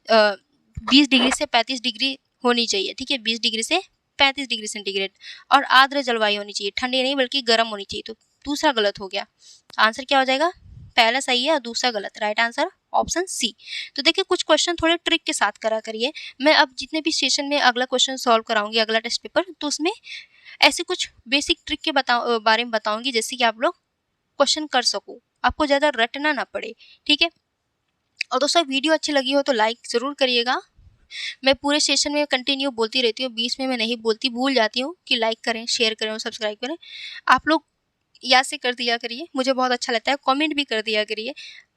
20 डिग्री से 35 डिग्री होनी चाहिए, ठीक है, 20 डिग्री से 35 डिग्री सेंटीग्रेड, और आर्द्र जलवायु होनी चाहिए, ठंडी नहीं बल्कि गर्म होनी चाहिए। तो दूसरा गलत हो गया, आंसर क्या हो जाएगा, पहला सही है और दूसरा गलत। Right answer option C. तो देखिए कुछ क्वेश्चन थोड़े ट्रिक के साथ करा करिए। मैं अब जितने भी सेशन में अगला क्वेश्चन सॉल्व कराऊंगी, अगला टेस्ट पेपर, तो उसमें ऐसे कुछ बेसिक ट्रिक के बारे में बताऊंगी जिससे कि आप लोग क्वेश्चन कर सको, आपको ज़्यादा रटना ना पड़े, ठीक है। और दोस्तों वीडियो अच्छी लगी हो तो लाइक ज़रूर करिएगा। मैं पूरे सेशन में कंटिन्यू बोलती रहती हूँ, बीच में मैं नहीं बोलती, भूल जाती हूँ कि लाइक करें, शेयर करें और सब्सक्राइब करें। आप लोग याद से कर दिया करिए, मुझे बहुत अच्छा लगता है। कमेंट भी कर दिया करिए।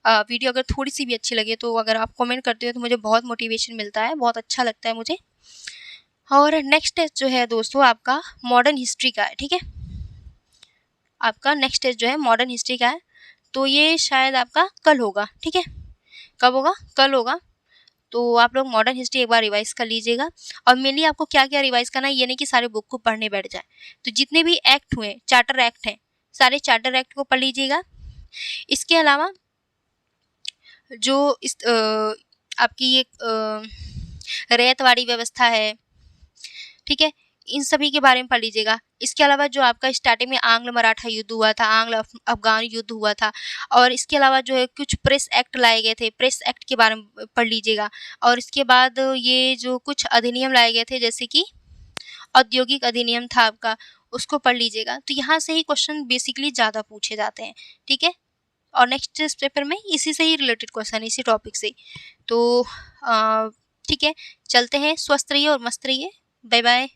वीडियो अगर थोड़ी सी भी अच्छी लगे तो अगर आप कमेंट करते हो तो मुझे बहुत मोटिवेशन मिलता है, बहुत अच्छा लगता है मुझे। और नेक्स्ट टेस्ट जो है दोस्तों आपका मॉडर्न हिस्ट्री का है, ठीक है। आपका नेक्स्ट टेस्ट जो है मॉडर्न हिस्ट्री का है, तो ये शायद आपका कल होगा, ठीक है। कब होगा, कल होगा। तो आप लोग मॉडर्न हिस्ट्री एक बार रिवाइज कर लीजिएगा। और मेनली आपको क्या क्या रिवाइज करना है, ये नहीं कि सारे बुक को पढ़ने बैठ जाए। तो जितने भी एक्ट हुए, चार्टर एक्ट हैं, सारे चार्टर एक्ट को पढ़ लीजिएगा। इसके अलावा जो आपकी ये रैयतवाड़ी व्यवस्था है, ठीक है, इन सभी के बारे में पढ़ लीजिएगा। इसके अलावा जो आपका स्टार्टिंग में आंग्ल मराठा युद्ध हुआ था, आंग्ल अफगान युद्ध हुआ था, और इसके अलावा जो है कुछ प्रेस एक्ट लाए गए थे, प्रेस एक्ट के बारे में पढ़ लीजिएगा। और इसके बाद ये जो कुछ अधिनियम लाए गए थे, जैसे कि औद्योगिक अधिनियम था आपका, उसको पढ़ लीजिएगा। तो यहाँ से ही क्वेश्चन बेसिकली ज़्यादा पूछे जाते हैं, ठीक है। और नेक्स्ट पेपर में इसी से ही रिलेटेड क्वेश्चन, इसी टॉपिक से। तो ठीक है, चलते हैं, स्वस्थ रहिए और मस्त रहिए। Bye bye.